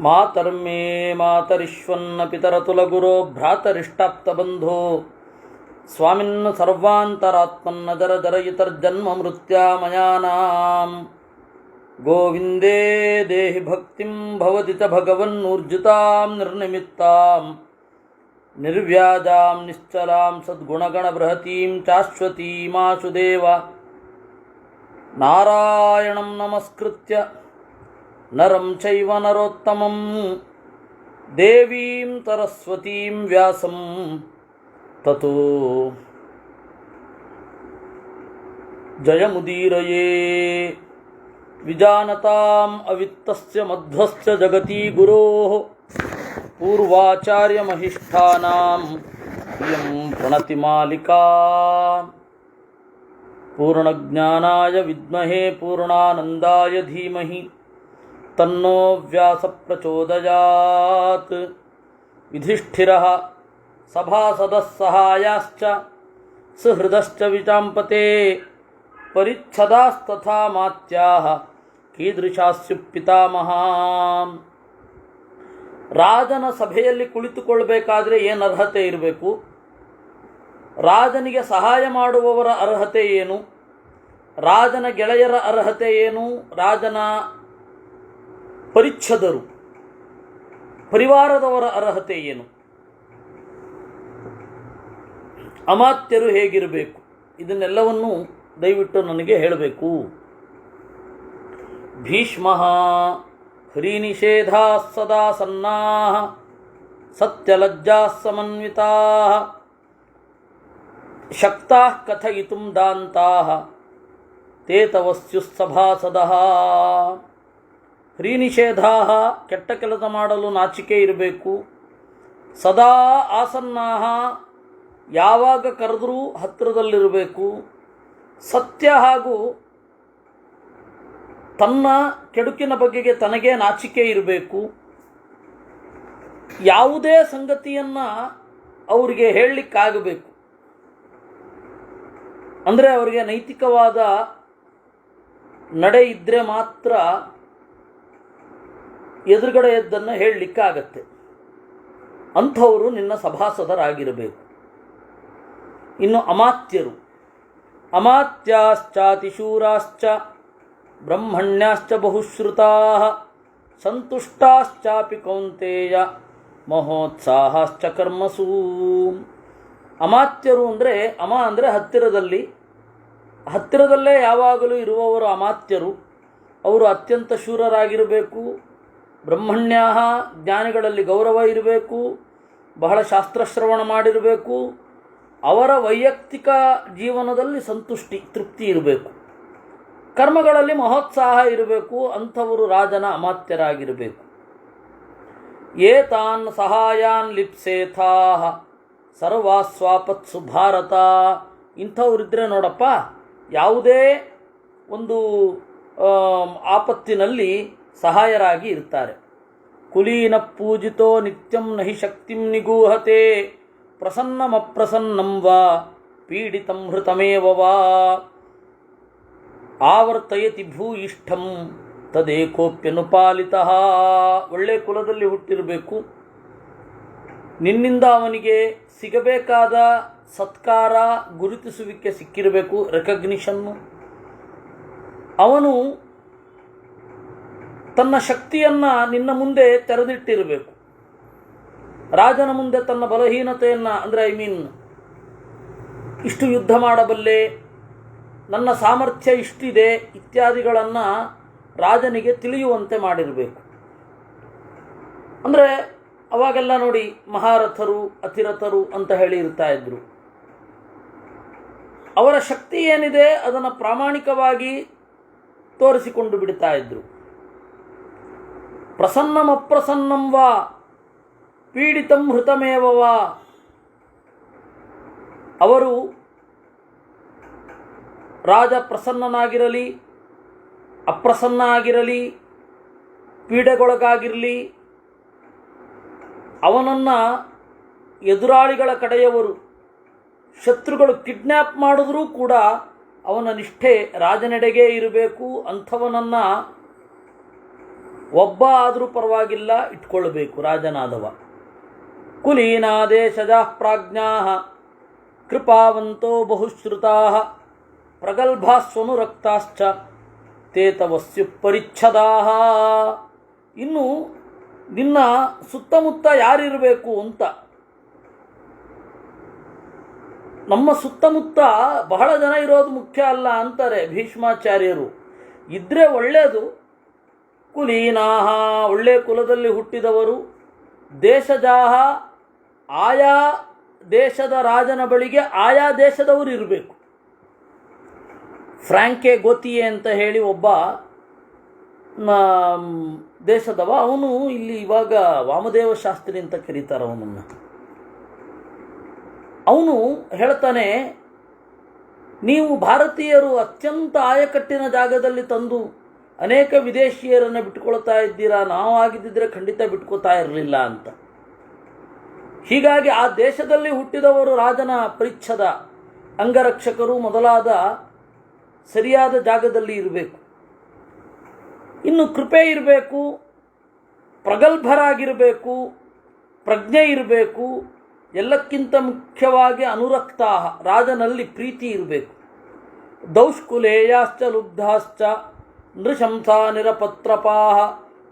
ಮಾತರ್ಮೇ ಮಾತರಿಶ್ವನ್ನ ಪಿತರತುಲಗುರೋ ಭ್ರಾತರಿಷ್ಟಾಪ್ತಬಂಧೋ ಸ್ವಾಮಿನ್ನ ಸರ್ವಾಂತರಾತ್ಮನ್ನ ಜರ ಜರಯಿತರ್ಜನ್ಮ ಮೃತ್ಯಾಮಯಾನಾಂ ಗೋವಿಂದೇ ದೇಹಿ ಭಕ್ತಿಂ ಭವತಿ ಚ ಭಗವನ್ನೂರ್ಜಿತಾಂ ನಿರ್ನಿಮಿತ್ತಾಂ ನಿರ್ವ್ಯಾಜಾಂ ನಿಶ್ಚಲಾಂ ಸದ್ಗುಣಗಣಬೃಹತೀಂ ಶಾಶ್ವತೀಮಾಶುದೇವ ನಾರಾಯಣಂ ನಮಸ್ಕೃತ್ಯ ನರಂ ಚೈವ ನರೋತ್ತಮಂ ದೇವೀಂ ಸರಸ್ವತೀಂ ವ್ಯಾಸಂ ತತೋ ಜಯಮುದೀರಯೇ ವಿಜಾನತಾಂ ಅವಿತ್ತಸ್ಯ ಮಧ್ವಸ್ಯ ಜಗತಿ ಗುರೋಃ ಪೂರ್ವಾಚಾರ್ಯಮಹಿಷ್ಠಾನಾಂ ಇಯಂ ಪ್ರಣತಿಮಾಲಿಕಾ ಪೂರ್ಣಜ್ಞಾನಾಯ ವಿದ್ಮಹೇ ಪೂರ್ಣಾನಂದಾಯ ಧೀಮಹಿ ತನ್ನೋ ವ್ಯಾಸ ಪ್ರಚೋದಯಾತ್. ಯುಧಿಷ್ಠಿರಃ ಸಭಾಸದಃ ಸಹಾಯಾಶ್ಚ ಸುಹೃದಶ್ಚ ವಿಚಾಂಪತೆ ಪರಿಚ್ಛದಾಸ್ತಥಾ ಮಾತ್ಯಾಃ ಕೀದೃಶಾಸ್ಯು ಪಿತಾಮಹಾಂ. ರಾಜನ ಸಭೆಯಲ್ಲಿ ಕುಳಿತುಕೊಳ್ಬೇಕಾದ್ರೆ ಏನು ಅರ್ಹತೆ ಇರಬೇಕು? ರಾಜನಿಗೆ ಸಹಾಯ ಮಾಡುವವರ ಅರ್ಹತೆ ಏನು? ರಾಜನ ಗೆಳೆಯರ ಅರ್ಹತೆ ಏನು? ರಾಜನ ಪರಿಚ್ಛದರು ಪರಿವಾರದವರ ಅರ್ಹತೆ ಏನು? ಅಮಾತ್ಯರು ಹೇಗಿರಬೇಕು? ಇದನ್ನೆಲ್ಲವನ್ನು ದಯವಿಟ್ಟು ನನಗೆ ಹೇಳಬೇಕು. ಭೀಷ್ಮಃ ಹರಿನಿಷೇಧಾಃ ಸದಾ ಸನ್ನಾಃ ಸತ್ಯಲಜ್ಜಾಃ ಸಮನ್ವಿತಾಃ ಶಕ್ತಾಃ ಕಥಯಿತುಂ ದಾಂತಾಃ ತೇ ತವ ಸ್ಯುಃ ಸಭಾಸದಃ. ಹರಿನಿಷೇಧಾಃ ಕೆಟ್ಟ ಕೆಲಸ ಮಾಡಲು ನಾಚಿಕೆ ಇರಬೇಕು. ಸದಾ ಆಸನ್ನಾಃ ಯಾವಾಗ ಕರೆದರೂ ಹತ್ತಿರದಲ್ಲಿರಬೇಕು. ಸತ್ಯ ಹಾಗೂ ತನ್ನ ಕೆಡುಕಿನ ಬಗೆಗೆ ತನಗೇ ನಾಚಿಕೆ ಇರಬೇಕು. ಯಾವುದೇ ಸಂಗತಿಯನ್ನು ಅವರಿಗೆ ಹೇಳಲಿಕ್ಕಾಗಬೇಕು. ಅಂದರೆ ಅವರಿಗೆ ನೈತಿಕವಾದ ನಡೆ ಇದ್ದರೆ ಮಾತ್ರ ಎದುರುಗಡೆಯದ್ದನ್ನು ಹೇಳಲಿಕ್ಕಾಗತ್ತೆ. ಅಂಥವರು ನಿನ್ನ ಸಭಾಸದರಾಗಿರಬೇಕು. ಇನ್ನು ಅಮಾತ್ಯರು, ಅಮಾತ್ಯಾಶ್ಚಾತಿಶೂರಾಶ್ಚ ಬ್ರಹ್ಮಣ್ಯಾಶ್ಚ ಬಹುಶ್ರುತಾಃ ಸಂತುಷ್ಟಾಶ್ಚಾಪಿ ಕೌಂತೇಯ ಮಹೋತ್ಸಾಹಾಶ್ಚ ಕರ್ಮಸು. ಅಮಾತ್ಯರು ಅಂದರೆ ಅಂದರೆ ಹತ್ತಿರದಲ್ಲೇ ಯಾವಾಗಲೂ ಇರುವವರು ಅಮಾತ್ಯರು. ಅವರು ಅತ್ಯಂತ ಶೂರರಾಗಿರಬೇಕು. ಬ್ರಹ್ಮಣ್ಯ ಜ್ಞಾನಿಗಳಲ್ಲಿ ಗೌರವ ಇರಬೇಕು. ಬಹಳ ಶಾಸ್ತ್ರಶ್ರವಣ ಮಾಡಿರಬೇಕು. ಅವರ ವೈಯಕ್ತಿಕ ಜೀವನದಲ್ಲಿ ತೃಪ್ತಿ ಇರಬೇಕು. ಕರ್ಮಗಳಲ್ಲಿ ಮಹೋತ್ಸಾಹ ಇರಬೇಕು. ಅಂಥವರು ರಾಜನ ಅಮಾತ್ಯರಾಗಿರಬೇಕು. ಏತಾನ್ ಸಹಾಯಾನ್ ಲಿಪ್ಸೇಥಾಃ ಸರ್ವಾಸ್ವಾಪತ್ಸು ಭಾರತ. ಇಂಥವರಿದ್ದರೆ ನೋಡಪ್ಪ, ಯಾವುದೇ ಒಂದು ಆಪತ್ತಿನಲ್ಲಿ ಸಹಾಯರಾಗಿ ಇರ್ತಾರೆ. ಕುಲೀನ ಪೂಜಿತೋ ನಿತ್ಯಂ ನಹಿ ಶಕ್ತಿಂ ನಿಗೂಹತೆ ಪ್ರಸನ್ನಮಪ್ರಸನ್ನಂ ವಾ ಪೀಡಿತಂ ಹೃತಮೇವ ವಾ ಆವರ್ತಯತಿ ಭೂಯಿಷ್ಠಂ ತದೇಕೋಪ್ಯನುಪಾಲಿತಃ. ಒಳ್ಳೆ ಕುಲದಲ್ಲಿ ಹುಟ್ಟಿರಬೇಕು. ನಿನ್ನಿಂದ ಅವನಿಗೆ ಸಿಗಬೇಕಾದ ಸತ್ಕಾರ, ಗುರುತಿಸುವಿಕೆ ಸಿಕ್ಕಿರಬೇಕು, ರೆಕಗ್ನಿಷನ್ನು. ಅವನು ತನ್ನ ಶಕ್ತಿಯನ್ನು ನಿನ್ನ ಮುಂದೆ ತೆರೆದಿಟ್ಟಿರಬೇಕು. ರಾಜನ ಮುಂದೆ ತನ್ನ ಬಲಹೀನತೆಯನ್ನು, ಅಂದರೆ ಇಷ್ಟು ಯುದ್ಧ ಮಾಡಬಲ್ಲೆ, ನನ್ನ ಸಾಮರ್ಥ್ಯ ಇಷ್ಟಿದೆ ಇತ್ಯಾದಿಗಳನ್ನು ರಾಜನಿಗೆ ತಿಳಿಯುವಂತೆ ಮಾಡಿರಬೇಕು. ಅಂದರೆ ಅವಾಗೆಲ್ಲ ನೋಡಿ, ಮಹಾರಥರು ಅತಿರಥರು ಅಂತ ಹೇಳಿ ಇರ್ತಾ ಇದ್ರು. ಅವರ ಶಕ್ತಿ ಏನಿದೆ ಅದನ್ನು ಪ್ರಾಮಾಣಿಕವಾಗಿ ತೋರಿಸಿಕೊಂಡು ಬಿಡ್ತಾ ಇದ್ರು. ಪ್ರಸನ್ನಂ ಅಪ್ರಸನ್ನಂ ವಾ ಪೀಡಿತಂ ಹೃತಮೇವ ವಾ. ಅವರು ರಾಜ ಪ್ರಸನ್ನನಾಗಿರಲಿ ಅಪ್ರಸನ್ನ ಆಗಿರಲಿ, ಪೀಡೆಗೊಳಗಾಗಿರಲಿ, ಅವನನ್ನು ಎದುರಾಳಿಗಳ ಕಡೆಯವರು ಶತ್ರುಗಳು ಕಿಡ್ನ್ಯಾಪ್ ಮಾಡಿದ್ರೂ ಕೂಡ ಅವನ ನಿಷ್ಠೆ ರಾಜನೆಡೆಗೆ ಇರಬೇಕು. ಅಂಥವನನ್ನು ಒಬ್ಬ ಆದರೂ ಪರವಾಗಿಲ್ಲ, ಇಟ್ಕೊಳ್ಬೇಕು ರಾಜನಾದವ. ಕುಲೀನಾದೇಶಜಾ ಪ್ರಾಜ್ಞಾ ಕೃಪಾವಂತೋ ಬಹುಶ್ರುತಾ ಪ್ರಗಲ್ಭಾಸ್ವನುರಕ್ತಾಶ್ಚ ತೇತವಸ್ಯು ಪರಿಚ್ಛದಾ. ಇನ್ನು ನಿನ್ನ ಸುತ್ತಮುತ್ತ ಯಾರಿರಬೇಕು ಅಂತ. ನಮ್ಮ ಸುತ್ತಮುತ್ತ ಬಹಳ ಜನ ಇರೋದು ಮುಖ್ಯ ಅಲ್ಲ ಅಂತಾರೆ ಭೀಷ್ಮಾಚಾರ್ಯರು. ಇದ್ರೆ ಒಳ್ಳೆಯದು. ಕುಲೀನಾಹ, ಒಳ್ಳೆ ಕುಲದಲ್ಲಿ ಹುಟ್ಟಿದವರು. ದೇಶಜಾಹ, ಆಯಾ ದೇಶದ ರಾಜನ ಬಳಿಗೆ ಆಯಾ ದೇಶದವರು ಇರಬೇಕು. ಫ್ರಾಂಕೆ ಗೋತಿಯೆ ಅಂತ ಹೇಳಿ ಒಬ್ಬ ದೇಶದವ, ಅವನು ಇಲ್ಲಿ ಇವಾಗ ವಾಮದೇವ ಶಾಸ್ತ್ರಿ ಅಂತ ಕರೀತಾರೆ ಅವನನ್ನು. ಅವನು ಹೇಳ್ತಾನೆ, ನೀವು ಭಾರತೀಯರು ಅತ್ಯಂತ ಆಯಕಟ್ಟಿನ ಜಾಗದಲ್ಲಿ ತಂದು ಅನೇಕ ವಿದೇಶಿಯರನ್ನು ಬಿಟ್ಕೊಳ್ತಾ ಇದ್ದೀರಾ, ನಾವು ಆಗಿದ್ದಿದ್ರೆ ಖಂಡಿತ ಬಿಟ್ಕೋತಾ ಇರಲಿಲ್ಲ ಅಂತ. ಹೀಗಾಗಿ ಆ ದೇಶದಲ್ಲಿ ಹುಟ್ಟಿದವರು ರಾಜನ ಪರಿಚ್ಛದ, ಅಂಗರಕ್ಷಕರು ಮೊದಲಾದ ಸರಿಯಾದ ಜಾಗದಲ್ಲಿ ಇರಬೇಕು. ಇನ್ನು ಕೃಪೆ ಇರಬೇಕು, ಪ್ರಗಲ್ಭರಾಗಿರಬೇಕು, ಪ್ರಜ್ಞೆ ಇರಬೇಕು. ಎಲ್ಲಕ್ಕಿಂತ ಮುಖ್ಯವಾಗಿ ಅನುರಕ್ತಾ, ರಾಜನಲ್ಲಿ ಪ್ರೀತಿ ಇರಬೇಕು. ದೌಷ್ಕುಲೇಯಾಶ್ಚ ಲುಬ್ಧಾಶ್ಚ ನೃಶಂಸಾ ನಿರಪತ್ರಪಾಹ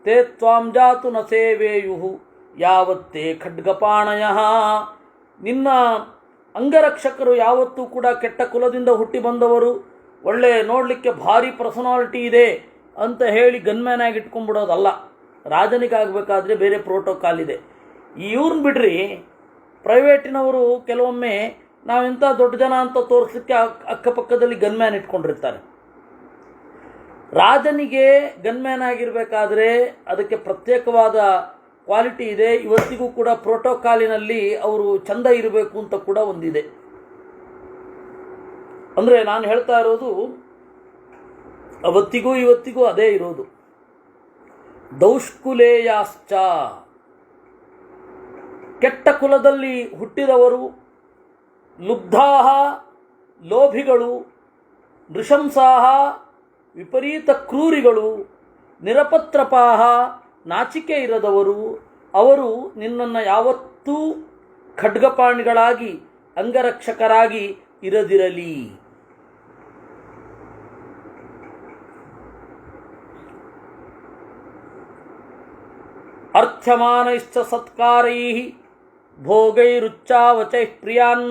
ತೇ ತ್ವಾಂ ಜಾತು ನ ಸೇವೇಯು ಯಾವತ್ತೇ ಖಡ್ಗಪಾಣಯ. ನಿನ್ನ ಅಂಗರಕ್ಷಕರು ಯಾವತ್ತೂ ಕೂಡ ಕೆಟ್ಟ ಕುಲದಿಂದ ಹುಟ್ಟಿ ಬಂದವರು, ಒಳ್ಳೆ ನೋಡಲಿಕ್ಕೆ ಭಾರಿ ಪರ್ಸನಾಲಿಟಿ ಇದೆ ಅಂತ ಹೇಳಿ ಗನ್ಮ್ಯಾನ್ ಆಗಿ ಇಟ್ಕೊಂಡ್ಬಿಡೋದಲ್ಲ. ರಾಜನಿಗಾಗಬೇಕಾದ್ರೆ ಬೇರೆ ಪ್ರೋಟೋಕಾಲ್ ಇದೆ. ಇವ್ರನ್ನ ಬಿಡ್ರಿ, ಪ್ರೈವೇಟಿನವರು ಕೆಲವೊಮ್ಮೆ ನಾವೆಂಥ ದೊಡ್ಡ ಜನ ಅಂತ ತೋರಿಸಲಿಕ್ಕೆ ಅಕ್ಕಪಕ್ಕದಲ್ಲಿ ಗನ್ಮ್ಯಾನ್ ಇಟ್ಕೊಂಡಿರ್ತಾರೆ. ರಾಜನಿಗೆ ಗನ್ಮ್ಯಾನ್ ಆಗಿರಬೇಕಾದ್ರೆ ಅದಕ್ಕೆ ಪ್ರತ್ಯೇಕವಾದ ಕ್ವಾಲಿಟಿ ಇದೆ. ಇವತ್ತಿಗೂ ಕೂಡ ಪ್ರೋಟೋಕಾಲಿನಲ್ಲಿ ಅವರು ಚಂದ ಇರಬೇಕು ಅಂತ ಕೂಡ ಒಂದಿದೆ. ಅಂದರೆ ನಾನು ಹೇಳ್ತಾ ಇರೋದು ಅವತ್ತಿಗೂ ಇವತ್ತಿಗೂ ಅದೇ ಇರೋದು. ದೌಷ್ಕುಲೇಯಾಶ್ಚ, ಕೆಟ್ಟ ಕುಲದಲ್ಲಿ ಹುಟ್ಟಿದವರು, ಲುಬ್ಧಾಹ, ಲೋಭಿಗಳು, ನೃಶಂಸಾಹ, ವಿಪರೀತ ಕ್ರೂರಿಗಳು, ನಿರಪತ್ರಪಾಹ, ನಾಚಿಕೆ ಇರದವರು, ಅವರು ನಿನ್ನನ್ನು ಯಾವತ್ತೂ ಖಡ್ಗಪಾಣಿಗಳಾಗಿ ಅಂಗರಕ್ಷಕರಾಗಿ ಇರದಿರಲಿ. ಅರ್ಥ್ಯಮಾನೈಶ್ಚ ಸತ್ಕಾರೈಃ ಭೋಗೈರುಚ್ಚಾವಚೈಃ ಪ್ರಿಯಾನ್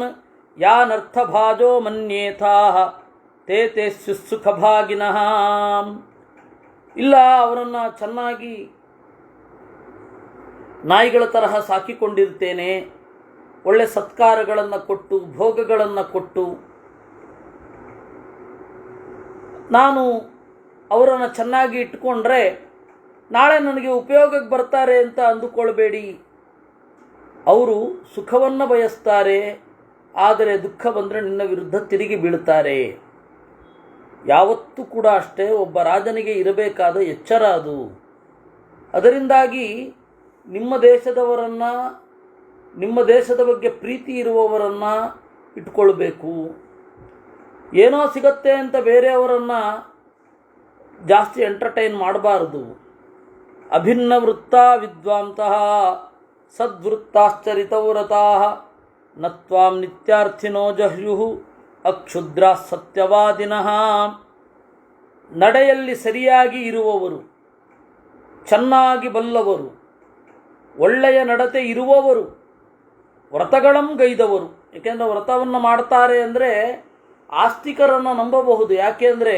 ಯಾನರ್ಥಭಾಜೋ ಮನ್ಯೇಥಾಃ ತೇ ತೇ ಸುಖಭಾಗಿನಃ. ಇಲ್ಲ, ಅವರನ್ನು ಚೆನ್ನಾಗಿ ನಾಯಿಗಳ ತರಹ ಸಾಕಿಕೊಂಡಿರ್ತೇನೆ, ಒಳ್ಳೆ ಸತ್ಕಾರಗಳನ್ನು ಕೊಟ್ಟು ಭೋಗಗಳನ್ನು ಕೊಟ್ಟು ನಾನು ಅವರನ್ನು ಚೆನ್ನಾಗಿ ಇಟ್ಕೊಂಡ್ರೆ ನಾಳೆ ನನಗೆ ಉಪಯೋಗಕ್ಕೆ ಬರ್ತಾರೆ ಅಂತ ಅಂದುಕೊಳ್ಬೇಡಿ. ಅವರು ಸುಖವನ್ನು ಬಯಸ್ತಾರೆ, ಆದರೆ ದುಃಖ ಬಂದರೆ ನಿನ್ನ ವಿರುದ್ಧ ತಿರುಗಿ ಬೀಳ್ತಾರೆ. ಯಾವತ್ತೂ ಕೂಡ ಅಷ್ಟೇ ಒಬ್ಬ ರಾಜನಿಗೆ ಇರಬೇಕಾದ ಎಚ್ಚರ ಅದು. ಅದರಿಂದಾಗಿ ನಿಮ್ಮ ದೇಶದವರನ್ನು, ನಿಮ್ಮ ದೇಶದ ಬಗ್ಗೆ ಪ್ರೀತಿ ಇರುವವರನ್ನು ಇಟ್ಕೊಳ್ಬೇಕು. ಏನೋ ಸಿಗತ್ತೆ ಅಂತ ಬೇರೆಯವರನ್ನು ಜಾಸ್ತಿ ಎಂಟರ್ಟೈನ್ ಮಾಡಬಾರ್ದು. ಅಭಿನ್ನ ವೃತ್ತ ವಿದ್ವಾಂತಃ ಸದ್ವೃತ್ತಾಶ್ಚರಿತವ್ರತಾಃ ನ ತ್ವಾಂ ನಿತ್ಯಾರ್ಥಿನೋ ಜಹ್ಯುಃ ಅಕ್ಷುದ್ರಾ ಸತ್ಯವಾದಿನಃ. ನಡೆಯಲ್ಲಿ ಸರಿಯಾಗಿ ಇರುವವರು, ಚೆನ್ನಾಗಿ ಬಲ್ಲವರು, ಒಳ್ಳೆಯ ನಡತೆ ಇರುವವರು, ವ್ರತಗಳಂಗೈದವರು. ಏಕೆಂದರೆ ವ್ರತವನ್ನು ಮಾಡ್ತಾರೆ ಅಂದರೆ ಆಸ್ತಿಕರನ್ನು ನಂಬಬಹುದು. ಯಾಕೆಂದರೆ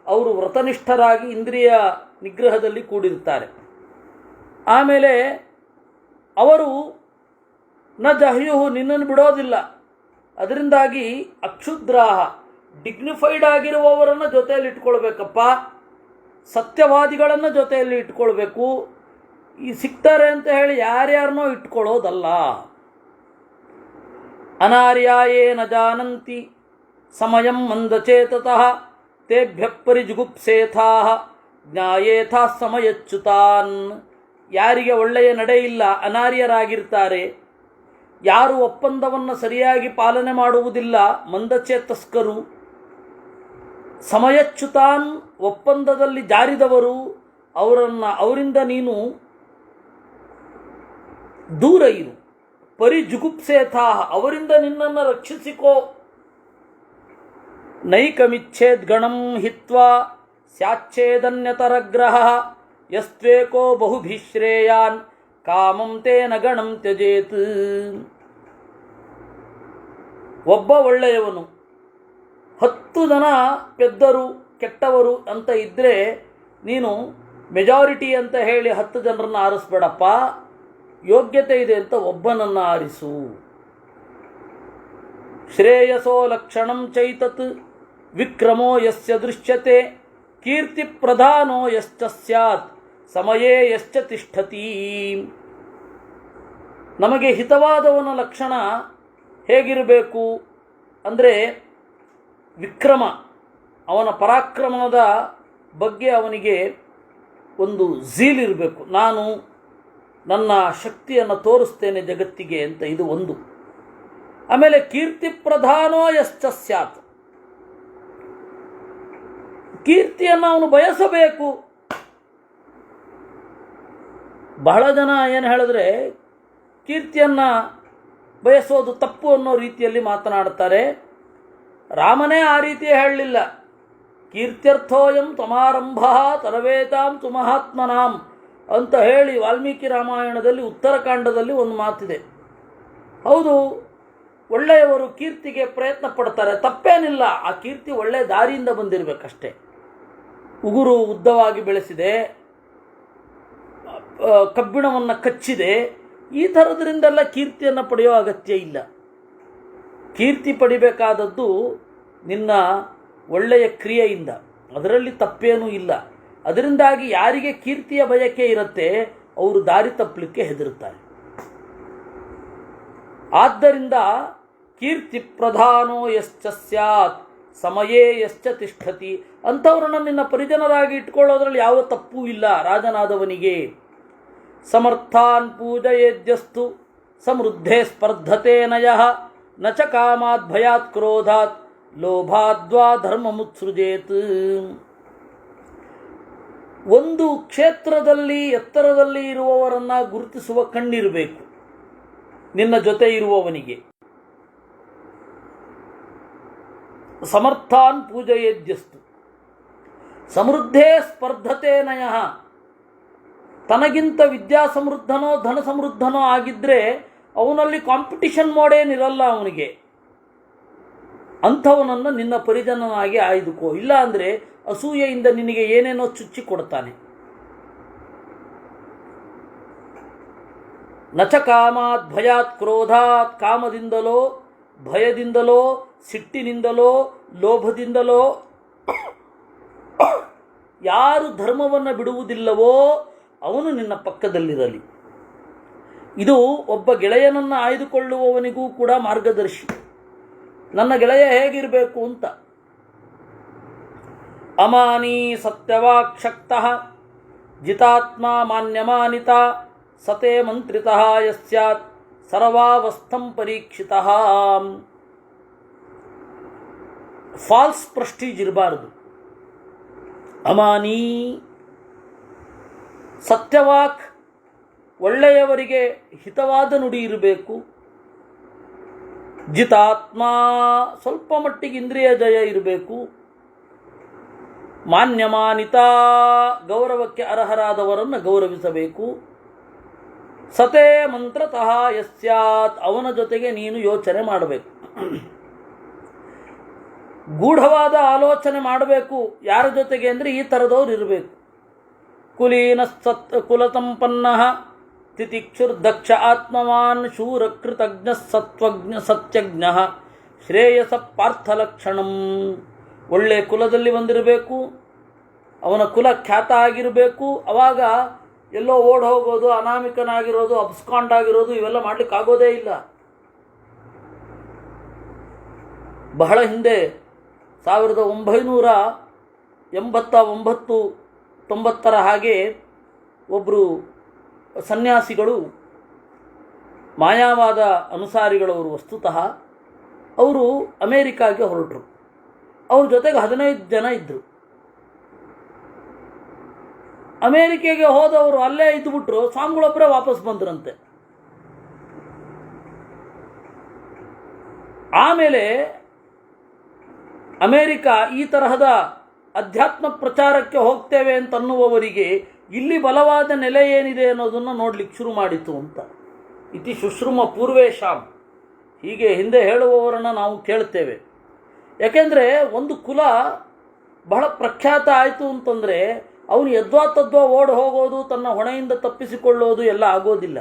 ಅವರು ವ್ರತನಿಷ್ಠರಾಗಿ ಇಂದ್ರಿಯ ನಿಗ್ರಹದಲ್ಲಿ ಕೂಡಿರ್ತಾರೆ. ಆಮೇಲೆ ಅವರು ನ ಜಹ್ಯುಹು, ನಿನ್ನನ್ನು ಬಿಡೋದಿಲ್ಲ. ಅದರಿಂದಾಗಿ ಅಕ್ಷುದ್ರಾಹ, ಡಿಗ್ನಿಫೈಡ್ ಆಗಿರುವವರನ್ನು ಜೊತೆಯಲ್ಲಿ ಇಟ್ಕೊಳ್ಬೇಕಪ್ಪ, ಸತ್ಯವಾದಿಗಳನ್ನು ಜೊತೆಯಲ್ಲಿ ಇಟ್ಕೊಳ್ಬೇಕು. ಈ ಸಿಗ್ತಾರೆ ಅಂತ ಹೇಳಿ ಯಾರ್ಯಾರನ್ನೋ ಇಟ್ಕೊಳ್ಳೋದಲ್ಲ. ಅನಾರ್ಯಾಯೇ ನ ಜಾನಂತಿ ಸಮಯಂ ಮಂದಚೇತತಃ ತೇಭ್ಯ ಪರಿಜುಗುಪ್ಸೇಥಾಃ ಜ್ಞಾಯೇಥಾ ಸಮಯಚ್ಯುತಾನ್. ಯಾರಿಗೆ ಒಳ್ಳೆಯ ನಡೆಯಿಲ್ಲ, ಅನಾರ್ಯರಾಗಿರ್ತಾರೆ, ಯಾರು ಒಪ್ಪಂದವನ್ನು ಸರಿಯಾಗಿ ಪಾಲನೆ ಮಾಡುವುದಿಲ್ಲ, ಮಂದಚೇತಸ್ಕರು, ಸಮಯಚ್ಯುತಾನ್, ಒಪ್ಪಂದದಲ್ಲಿ ಜಾರಿದವರು, ಅವರಿಂದ ನೀನು ದೂರ ಇರು. ಪರಿಜುಗುಪ್ಸೇಥಾ, ಅವರಿಂದ ನಿನ್ನನ್ನು ರಕ್ಷಿಸಿಕೋ. ನೈಕಮಿಚ್ಛೇದ್ಗಣಂ ಹಿತ್ವಾ ಸ್ಯಾಚ್ಛೇದನ್ಯತರಗ್ರಹ ಯಸ್ತ್ವೇಕೋ ಬಹುಭಿಶ್ರೇಯಾನ್ ಕಾಮಂ ತೇನ ಗಣಂ ತ್ಯಜೇತ್. ಒಬ್ಬ ಒಳ್ಳೆಯವನು 10 ಜನ ಪೆದ್ದರು ಕೆಟ್ಟವರು ಅಂತ ಇದ್ದರೆ ನೀನು ಮೆಜಾರಿಟಿ ಅಂತ ಹೇಳಿ 10 ಜನರನ್ನು ಆರಿಸ್ಬೇಡಪ್ಪ. ಯೋಗ್ಯತೆ ಇದೆ ಅಂತ ಒಬ್ಬನನ್ನು ಆರಿಸು. ಶ್ರೇಯಸೋ ಲಕ್ಷಣಂ ಚೈತತ್ ವಿಕ್ರಮೋ ಯಸ್ಯ ದೃಶ್ಯತೆ ಕೀರ್ತಿ ಪ್ರಧಾನೋ ಯಶ್ಚ ಸ್ಯಾತ್ ಸಮಯೇ ಯಶ್ಚ ತಿಷ್ಠತಿ. ನಮಗೆ ಹಿತವಾದವನ ಲಕ್ಷಣ ಹೇಗಿರಬೇಕು ಅಂದರೆ ವಿಕ್ರಮ, ಅವನ ಪರಾಕ್ರಮದ ಬಗ್ಗೆ ಅವನಿಗೆ ಒಂದು ಝೀಲ್ ಇರಬೇಕು. ನಾನು ನನ್ನ ಶಕ್ತಿಯನ್ನು ತೋರಿಸ್ತೇನೆ ಜಗತ್ತಿಗೆ ಅಂತ, ಇದು ಒಂದು. ಆಮೇಲೆ ಕೀರ್ತಿ ಪ್ರಧಾನೋ ಯಶ್ಚ ಸ್ಯಾತ್, ಕೀರ್ತಿಯನ್ನು ಅವನು ಬಯಸಬೇಕು. ಬಹಳ ಜನ ಏನು ಹೇಳಿದ್ರೆ ಕೀರ್ತಿಯನ್ನು ಬಯಸೋದು ತಪ್ಪು ಅನ್ನೋ ರೀತಿಯಲ್ಲಿ ಮಾತನಾಡ್ತಾರೆ. ರಾಮನೇ ಆ ರೀತಿ ಹೇಳಲಿಲ್ಲ. ಕೀರ್ತ್ಯರ್ಥೋಯಂ ತಮಾರಂಭ ತರವೇತಾಂ ಸುಮಹಾತ್ಮನಾಂ ಅಂತ ಹೇಳಿ ವಾಲ್ಮೀಕಿ ರಾಮಾಯಣದಲ್ಲಿ ಉತ್ತರಕಾಂಡದಲ್ಲಿ ಒಂದು ಮಾತಿದೆ. ಹೌದು, ಒಳ್ಳೆಯವರು ಕೀರ್ತಿಗೆ ಪ್ರಯತ್ನ ಪಡ್ತಾರೆ, ತಪ್ಪೇನಿಲ್ಲ. ಆ ಕೀರ್ತಿ ಒಳ್ಳೆಯ ದಾರಿಯಿಂದ ಬಂದಿರಬೇಕಷ್ಟೆ. ಉಗುರು ಉದ್ದವಾಗಿ ಬೆಳೆಸಿದೆ, ಕಬ್ಬಿಣವನ್ನು ಕಚ್ಚಿದೆ, ಈ ಥರದ್ರಿಂದೆಲ್ಲ ಕೀರ್ತಿಯನ್ನು ಪಡೆಯೋ ಅಗತ್ಯ ಇಲ್ಲ. ಕೀರ್ತಿ ಪಡಿಬೇಕಾದದ್ದು ನಿನ್ನ ಒಳ್ಳೆಯ ಕ್ರಿಯೆಯಿಂದ, ಅದರಲ್ಲಿ ತಪ್ಪೇನೂ ಇಲ್ಲ. ಅದರಿಂದಾಗಿ ಯಾರಿಗೆ ಕೀರ್ತಿಯ ಬಯಕೆ ಇರುತ್ತೆ ಅವರು ದಾರಿ ತಪ್ಪಲಿಕ್ಕೆ ಹೆದರುತ್ತಾರೆ. ಆದ್ದರಿಂದ ಕೀರ್ತಿ ಪ್ರಧಾನೋ ಯಶ್ಚ ಸ್ಯಾತ್ ಸಮಯೇ ಯಶ್ಚ ತಿಷ್ಠತಿ, ಅಂಥವ್ರನ್ನ ನಿನ್ನ ಪರಿಜನರಾಗಿ ಇಟ್ಕೊಳ್ಳೋದ್ರಲ್ಲಿ ಯಾವ ತಪ್ಪೂ ಇಲ್ಲ ರಾಜನಾದವನಿಗೆ. ಸಮರ್ಥಾನ್ ಪೂಜಯೇದ್ಯಸ್ತು ಸಮೃದ್ಧೇ ಸ್ಪರ್ಧತೆ ನಯಃ ನ ಚ ಕಾಮಾತ್ ಭಯಾತ್ ಕ್ರೋಧಾತ್ ಲೋಭಾದ್ವಾ ಧರ್ಮಮುತ್ಸೃಜೇತ್. ಒಂದು ಕ್ಷೇತ್ರದಲ್ಲಿ ಎತ್ತರದಲ್ಲಿ ಇರುವವರನ್ನು ಗುರುತಿಸುವ ಕಣ್ಣಿರಬೇಕು ನಿನ್ನ ಜೊತೆ ಇರುವವನಿಗೆ. ಸಮರ್ಥಾನ್ ಪೂಜಯೇದ್ಯಸ್ತು ಸಮೃದ್ಧೇ ಸ್ಪರ್ಧತೆ ನಯಃ, ತನಗಿಂತ ವಿದ್ಯಾ ಸಮೃದ್ಧನೋ ಧನ ಸಮೃದ್ಧನೋ ಆಗಿದ್ದರೆ ಅವನಲ್ಲಿ ಕಾಂಪಿಟಿಷನ್ ಮೋಡೇನಿರಲ್ಲ ಅವನಿಗೆ. ಅಂಥವನನ್ನು ನಿನ್ನ ಪರಿಜನನಾಗಿ ಆಯ್ದುಕೋ. ಇಲ್ಲ ಅಂದರೆ ಅಸೂಯೆಯಿಂದ ನಿನಗೆ ಏನೇನೋ ಚುಚ್ಚಿ ಕೊಡ್ತಾನೆ. ನಚ ಕಾಮಾತ್ ಭಯಾತ್ ಕ್ರೋಧಾತ್, ಕಾಮದಿಂದಲೋ ಭಯದಿಂದಲೋ ಸಿಟ್ಟಿನಿಂದಲೋ ಲೋಭದಿಂದಲೋ ಯಾರು ಧರ್ಮವನ್ನು ಬಿಡುವುದಿಲ್ಲವೋ ಅವನು ನಿನ್ನ ಪಕ್ಕದಲ್ಲಿರಲಿ. ಇದು ಒಬ್ಬ ಗೆಳೆಯನನ್ನು ಆಯ್ದುಕೊಳ್ಳುವವನಿಗೂ ಕೂಡ ಮಾರ್ಗದರ್ಶಿ. ನನ್ನ ಗೆಳೆಯ ಹೇಗಿರಬೇಕು ಅಂತ. ಅಮಾನಿ ಸತ್ಯವಾಕ್ ಶಕ್ತಃ ಜಿತಾತ್ಮ ಮಾನ್ಯಮಾನಿತ ಸತೆ ಮಂತ್ರಿತಃ ಯಸ್ಯಾತ್ ಸರ್ವಾವಸ್ಥಂ ಪರೀಕ್ಷಿತಃ. ಫಾಲ್ಸ್ ಪ್ರೆಸ್ಟೀಜ್ ಇರಬಾರದು. ಅಮಾನಿ ಸತ್ಯವಾಕ್, ಒಳ್ಳೆಯವರಿಗೆ ಹಿತವಾದ ನುಡಿ ಇರಬೇಕು. ಜಿತಾತ್ಮ, ಸ್ವಲ್ಪ ಮಟ್ಟಿಗೆ ಇಂದ್ರಿಯ ಜಯ ಇರಬೇಕು. ಮಾನ್ಯಮಾನಿತ, ಗೌರವಕ್ಕೆ ಅರ್ಹರಾದವರನ್ನು ಗೌರವಿಸಬೇಕು. ಸತೇ ಮಂತ್ರತಃ ಯಸ್ಯಾತ್, ಅವನ ಜೊತೆಗೆ ನೀನು ಯೋಚನೆ ಮಾಡಬೇಕು. ಗೂಢವಾದ ಆಲೋಚನೆ ಮಾಡಬೇಕು. ಯಾರ ಜೊತೆಗೆ ಅಂದರೆ ಈ ಥರದವ್ರು ಇರಬೇಕು. ಕುಲೀನ ಕುಲಸಂಪನ್ನ ತಿತಿಕ್ಷುರ್ದಕ್ಷ ಆತ್ಮವಾನ್ ಶೂರಕೃತಜ್ಞ ಸತ್ಯಜ್ಞ ಶ್ರೇಯಸ ಪಾರ್ಥಲಕ್ಷಣಂ. ಒಳ್ಳೆಯ ಕುಲದಲ್ಲಿ ಬಂದಿರಬೇಕು, ಅವನ ಕುಲ ಖ್ಯಾತ ಆಗಿರಬೇಕು. ಅವಾಗ ಎಲ್ಲೋ ಓಡ್ ಹೋಗೋದು, ಅನಾಮಿಕನಾಗಿರೋದು, ಅಬ್ಸ್ಕಾಂಡ್ ಆಗಿರೋದು ಇವೆಲ್ಲ ಮಾಡಲಿಕ್ಕಾಗೋದೇ ಇಲ್ಲ. ಬಹಳ ಹಿಂದೆ 1989-90 ಹಾಗೆ ಒಬ್ಬರು ಸನ್ಯಾಸಿಗಳು, ಮಾಯಾವಾದ ಅನುಸಾರಿಗಳವರು ವಸ್ತುತಃ, ಅವರು ಅಮೇರಿಕಾಗೆ ಹೊರಟರು. ಅವ್ರ ಜೊತೆಗೆ 15 ಜನ ಇದ್ದರು. ಅಮೇರಿಕೆಗೆ ಹೋದವರು ಅಲ್ಲೇ ಇದ್ದುಬಿಟ್ರು, ಸ್ವಾಮಿಗಳೊಬ್ಬರೇ ವಾಪಸ್ ಬಂದ್ರಂತೆ. ಆಮೇಲೆ ಅಮೇರಿಕ ಈ ತರಹದ ಅಧ್ಯಾತ್ಮ ಪ್ರಚಾರಕ್ಕೆ ಹೋಗ್ತೇವೆ ಅಂತನ್ನುವವರಿಗೆ ಇಲ್ಲಿ ಬಲವಾದ ನೆಲೆ ಏನಿದೆ ಅನ್ನೋದನ್ನು ನೋಡ್ಲಿಕ್ಕೆ ಶುರು ಮಾಡಿತು ಅಂತ. ಇತಿ ಶುಶ್ರೂಮ ಪೂರ್ವೇಶಾಂ, ಹೀಗೆ ಹಿಂದೆ ಹೇಳುವವರನ್ನು ನಾವು ಕೇಳ್ತೇವೆ. ಯಾಕೆಂದರೆ ಒಂದು ಕುಲ ಬಹಳ ಪ್ರಖ್ಯಾತ ಆಯಿತು ಅಂತಂದರೆ ಅವನು ಯದ್ವಾ ತದ್ವಾ ಓಡಿ ಹೋಗೋದು, ತನ್ನ ಹೊಣೆಯಿಂದ ತಪ್ಪಿಸಿಕೊಳ್ಳೋದು ಎಲ್ಲ ಆಗೋದಿಲ್ಲ.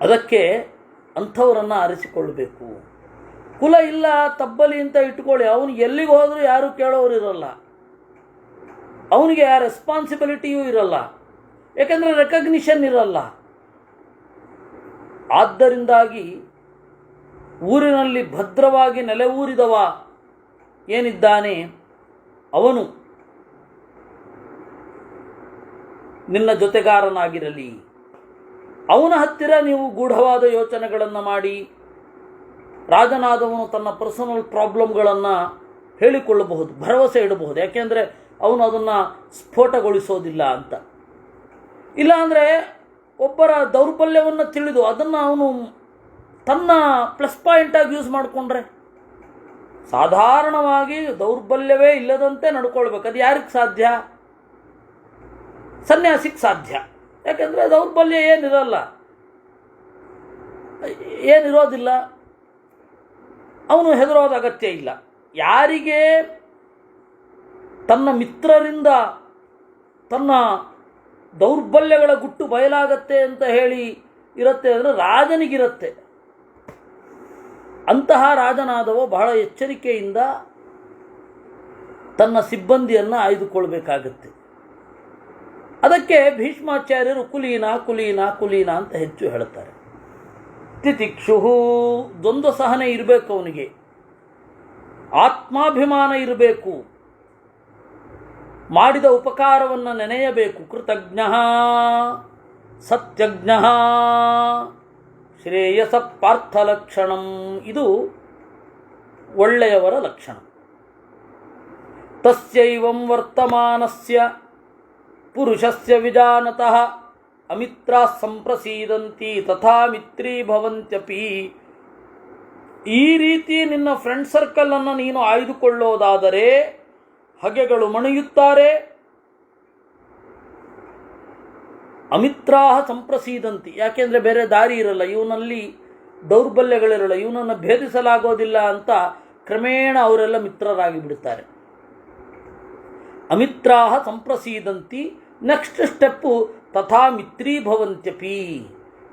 ಅದಕ್ಕೆ ಅಂಥವರನ್ನು ಆರಿಸಿಕೊಳ್ಬೇಕು. ಕುಲ ಇಲ್ಲ ತಬ್ಬಲಿ ಅಂತ ಇಟ್ಕೊಳ್ಳಿ, ಅವನು ಎಲ್ಲಿಗೆ ಹೋದರೂ ಯಾರೂ ಕೇಳೋರು ಇರಲ್ಲ, ಅವನಿಗೆ ಆ ರೆಸ್ಪಾನ್ಸಿಬಿಲಿಟಿಯೂ ಇರಲ್ಲ, ಯಾಕೆಂದರೆ ರೆಕಗ್ನಿಷನ್ ಇರಲ್ಲ. ಆದ್ದರಿಂದಾಗಿ ಊರಿನಲ್ಲಿ ಭದ್ರವಾಗಿ ನೆಲೆ ಊರಿದವ ಏನಿದ್ದಾನೆ ಅವನು ನಿನ್ನ ಜೊತೆಗಾರನಾಗಿರಲಿ. ಅವನ ಹತ್ತಿರ ನೀವು ಗೂಢವಾದ ಯೋಚನೆಗಳನ್ನು ಮಾಡಿ, ರಾಜನಾದವನು ತನ್ನ ಪರ್ಸನಲ್ ಪ್ರಾಬ್ಲಮ್ಗಳನ್ನು ಹೇಳಿಕೊಳ್ಳಬಹುದು, ಭರವಸೆ ಇಡಬಹುದು. ಯಾಕೆಂದರೆ ಅವನು ಅದನ್ನು ಸ್ಫೋಟಗೊಳಿಸೋದಿಲ್ಲ ಅಂತ. ಇಲ್ಲಾಂದರೆ ಒಬ್ಬರ ದೌರ್ಬಲ್ಯವನ್ನು ತಿಳಿದು ಅದನ್ನು ಅವನು ತನ್ನ ಪ್ಲಸ್ ಪಾಯಿಂಟಾಗಿ ಯೂಸ್ ಮಾಡಿಕೊಂಡ್ರೆ, ಸಾಧಾರಣವಾಗಿ ದೌರ್ಬಲ್ಯವೇ ಇಲ್ಲದಂತೆ ನಡ್ಕೊಳ್ಬೇಕು. ಅದು ಯಾರಿಗೆ ಸಾಧ್ಯ? ಸನ್ಯಾಸಿಗೆ ಸಾಧ್ಯ. ಯಾಕೆಂದರೆ ದೌರ್ಬಲ್ಯ ಏನಿರೋದಿಲ್ಲ, ಅವನು ಹೆದರೋದ ಅಗತ್ಯ ಇಲ್ಲ. ಯಾರಿಗೆ ತನ್ನ ಮಿತ್ರರಿಂದ ತನ್ನ ದೌರ್ಬಲ್ಯಗಳ ಗುಟ್ಟು ಬಯಲಾಗತ್ತೆ ಅಂತ ಹೇಳಿ ಇರುತ್ತೆ ಅಂದರೆ ರಾಜನಿಗಿರುತ್ತೆ. ಅಂತಹ ರಾಜನಾದವ ಬಹಳ ಎಚ್ಚರಿಕೆಯಿಂದ ತನ್ನ ಸಿಬ್ಬಂದಿಯನ್ನು ಆಯ್ದುಕೊಳ್ಬೇಕಾಗತ್ತೆ. ಅದಕ್ಕೆ ಭೀಷ್ಮಾಚಾರ್ಯರು ಕುಲೀನ ಕುಲೀನ ಕುಲೀನ ಅಂತ ಹೆಚ್ಚು ಹೇಳ್ತಾರೆ. ತಿತಿಕ್ಷುಹು, ದ್ವಂದ್ವ ಸಹನೆ ಇರಬೇಕು ಅವನಿಗೆ, ಆತ್ಮಾಭಿಮಾನ ಇರಬೇಕು, ಮಾಡಿದ ಉಪಕಾರವನ್ನು ನೆನೆಯಬೇಕು. ಕೃತಜ್ಞ ಸತ್ಯಜ್ಞ ಶ್ರೇಯಸ ಪಾರ್ಥ ಲಕ್ಷಣಂ, ಇದು ಒಳ್ಳೆಯವರ ಲಕ್ಷಣ. ತಸ್ಯೈವಂ ವರ್ತಮಾನಸ್ಯ ಪುರುಷಸ್ಯ ವಿಜಾನತಃ ಅಮಿತ್ರಾ ಸಂಪ್ರಸೀದಂತಿ ತಥಾ ಮಿತ್ರೀ ಭವಂತ್ಯಪಿ. ಈ ರೀತಿ ನಿನ್ನ ಫ್ರೆಂಡ್ ಸರ್ಕಲನ್ನು ನೀನು ಆಯ್ದುಕೊಳ್ಳೋದಾದರೆ ಹಗೆಗಳು ಮಣಿಯುತ್ತಾರೆ. ಅಮಿತ್ರಾ ಸಂಪ್ರಸೀದಂತಿ, ಯಾಕೆಂದರೆ ಬೇರೆ ದಾರಿ ಇರಲ್ಲ, ಇವನಲ್ಲಿ ದೌರ್ಬಲ್ಯಗಳಿರಲ್ಲ, ಇವನನ್ನು ಭೇದಿಸಲಾಗೋದಿಲ್ಲ ಅಂತ ಕ್ರಮೇಣ ಅವರೆಲ್ಲ ಮಿತ್ರರಾಗಿ ಬಿಡುತ್ತಾರೆ. ಅಮಿತ್ರಾ ಸಂಪ್ರಸೀದಂತಿ. ನೆಕ್ಸ್ಟ್ ಸ್ಟೆಪ್ಪು ತಥಾ ಮಿತ್ರೀ ಭವಂತ್ಯಪಿ,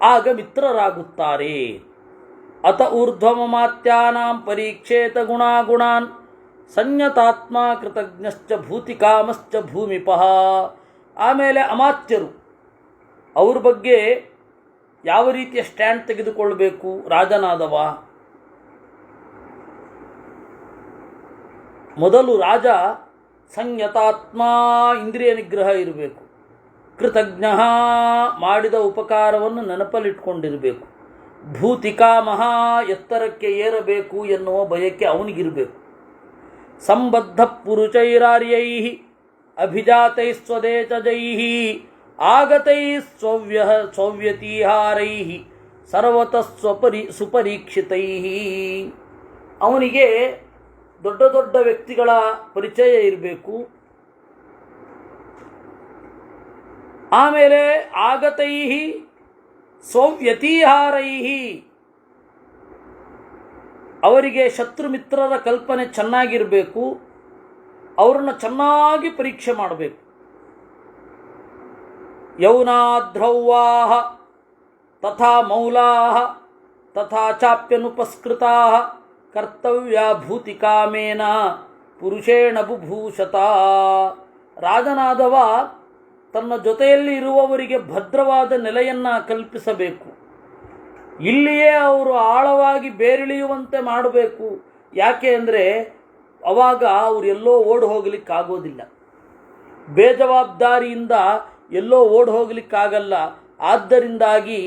ಆಗ ಮಿತ್ರರಾಗುತ್ತಾರೆ. ಅತ ಊರ್ಧ್ವಮಮಾತ್ಯಾನಾಂ ಪರೀಕ್ಷೇತ ಗುಣಾಗುಣಾನ್ ಸಂಯತಾತ್ಮ ಕೃತಜ್ಞಶ್ಚ ಭೂತಿಕಾಮಶ್ಚ ಭೂಮಿಪಃ. ಆಮೇಲೆ ಅಮಾತ್ಯರು, ಅವ್ರ ಬಗ್ಗೆ ಯಾವ ರೀತಿಯ ಸ್ಟ್ಯಾಂಡ್ ತೆಗೆದುಕೊಳ್ಳಬೇಕು ರಾಜನಾದವ. ಮೊದಲು ರಾಜ ಸಂಯತಾತ್ಮ, ಇಂದ್ರಿಯ ನಿಗ್ರಹ ಇರಬೇಕು. ಕೃತಜ್ಞ, ಮಾಡಿದ ಉಪಕಾರವನ್ನು ನೆನಪಲ್ಲಿಟ್ಕೊಂಡಿರಬೇಕು. ಭೂತಿಕಾಮಃ, ಎತ್ತರಕ್ಕೆ ಏರಬೇಕು ಎನ್ನುವ ಬಯಕೆ ಅವನಿಗಿರಬೇಕು. ಸಂಬದ್ಧ ಪುರುಷೈರಾರ್ಯೈ ಅಭಿಜಾತೈ ಸ್ವದೇಶಜೈ ಆಗತೈ ಸ್ವವ್ಯತಿಹಾರೈ ಸರ್ವತಃ ಸುಪರೀಕ್ಷಿತೈ. ಅವನಿಗೆ ದೊಡ್ಡ ದೊಡ್ಡ ವ್ಯಕ್ತಿಗಳ ಪರಿಚಯ ಇರಬೇಕು. ಆಮೇಲೆ ಆಗತೈ ಸ್ವವ್ಯತಿಹಾರೈ, ಅವರಿಗೆ ಶತ್ರು ಮಿತ್ರರ ಕಲ್ಪನೆ ಚೆನ್ನಾಗಿರಬೇಕು, ಅವರನ್ನು ಚೆನ್ನಾಗಿ ಪರೀಕ್ಷೆ ಮಾಡಬೇಕು. ಯೌನಾಧ್ರೌವಾಹ ತಥಾ ಮೌಲಾಹ ತಥಾ ಚಾಪ್ಯನುಪಸ್ಕೃತಾ ಕರ್ತವ್ಯ ಭೂತಿಕಾಮೇನ ಪುರುಷೇಣ ಬುಭೂಷತ. ರಾಜನಾದವ ತನ್ನ ಜೊತೆಯಲ್ಲಿ ಇರುವವರಿಗೆ ಭದ್ರವಾದ ನೆಲೆಯನ್ನು ಕಲ್ಪಿಸಬೇಕು. ಇಲ್ಲಿಯೇ ಅವರು ಆಳವಾಗಿ ಬೇರಿಳಿಯುವಂತೆ ಮಾಡಬೇಕು. ಯಾಕೆ ಅಂದರೆ ಅವಾಗ ಅವರು ಎಲ್ಲೋ ಓಡಿ ಹೋಗಲಿಕ್ಕಾಗೋದಿಲ್ಲ, ಬೇಜವಾಬ್ದಾರಿಯಿಂದ ಎಲ್ಲೋ ಓಡಿ ಹೋಗಲಿಕ್ಕಾಗಲ್ಲ. ಆದ್ದರಿಂದಾಗಿ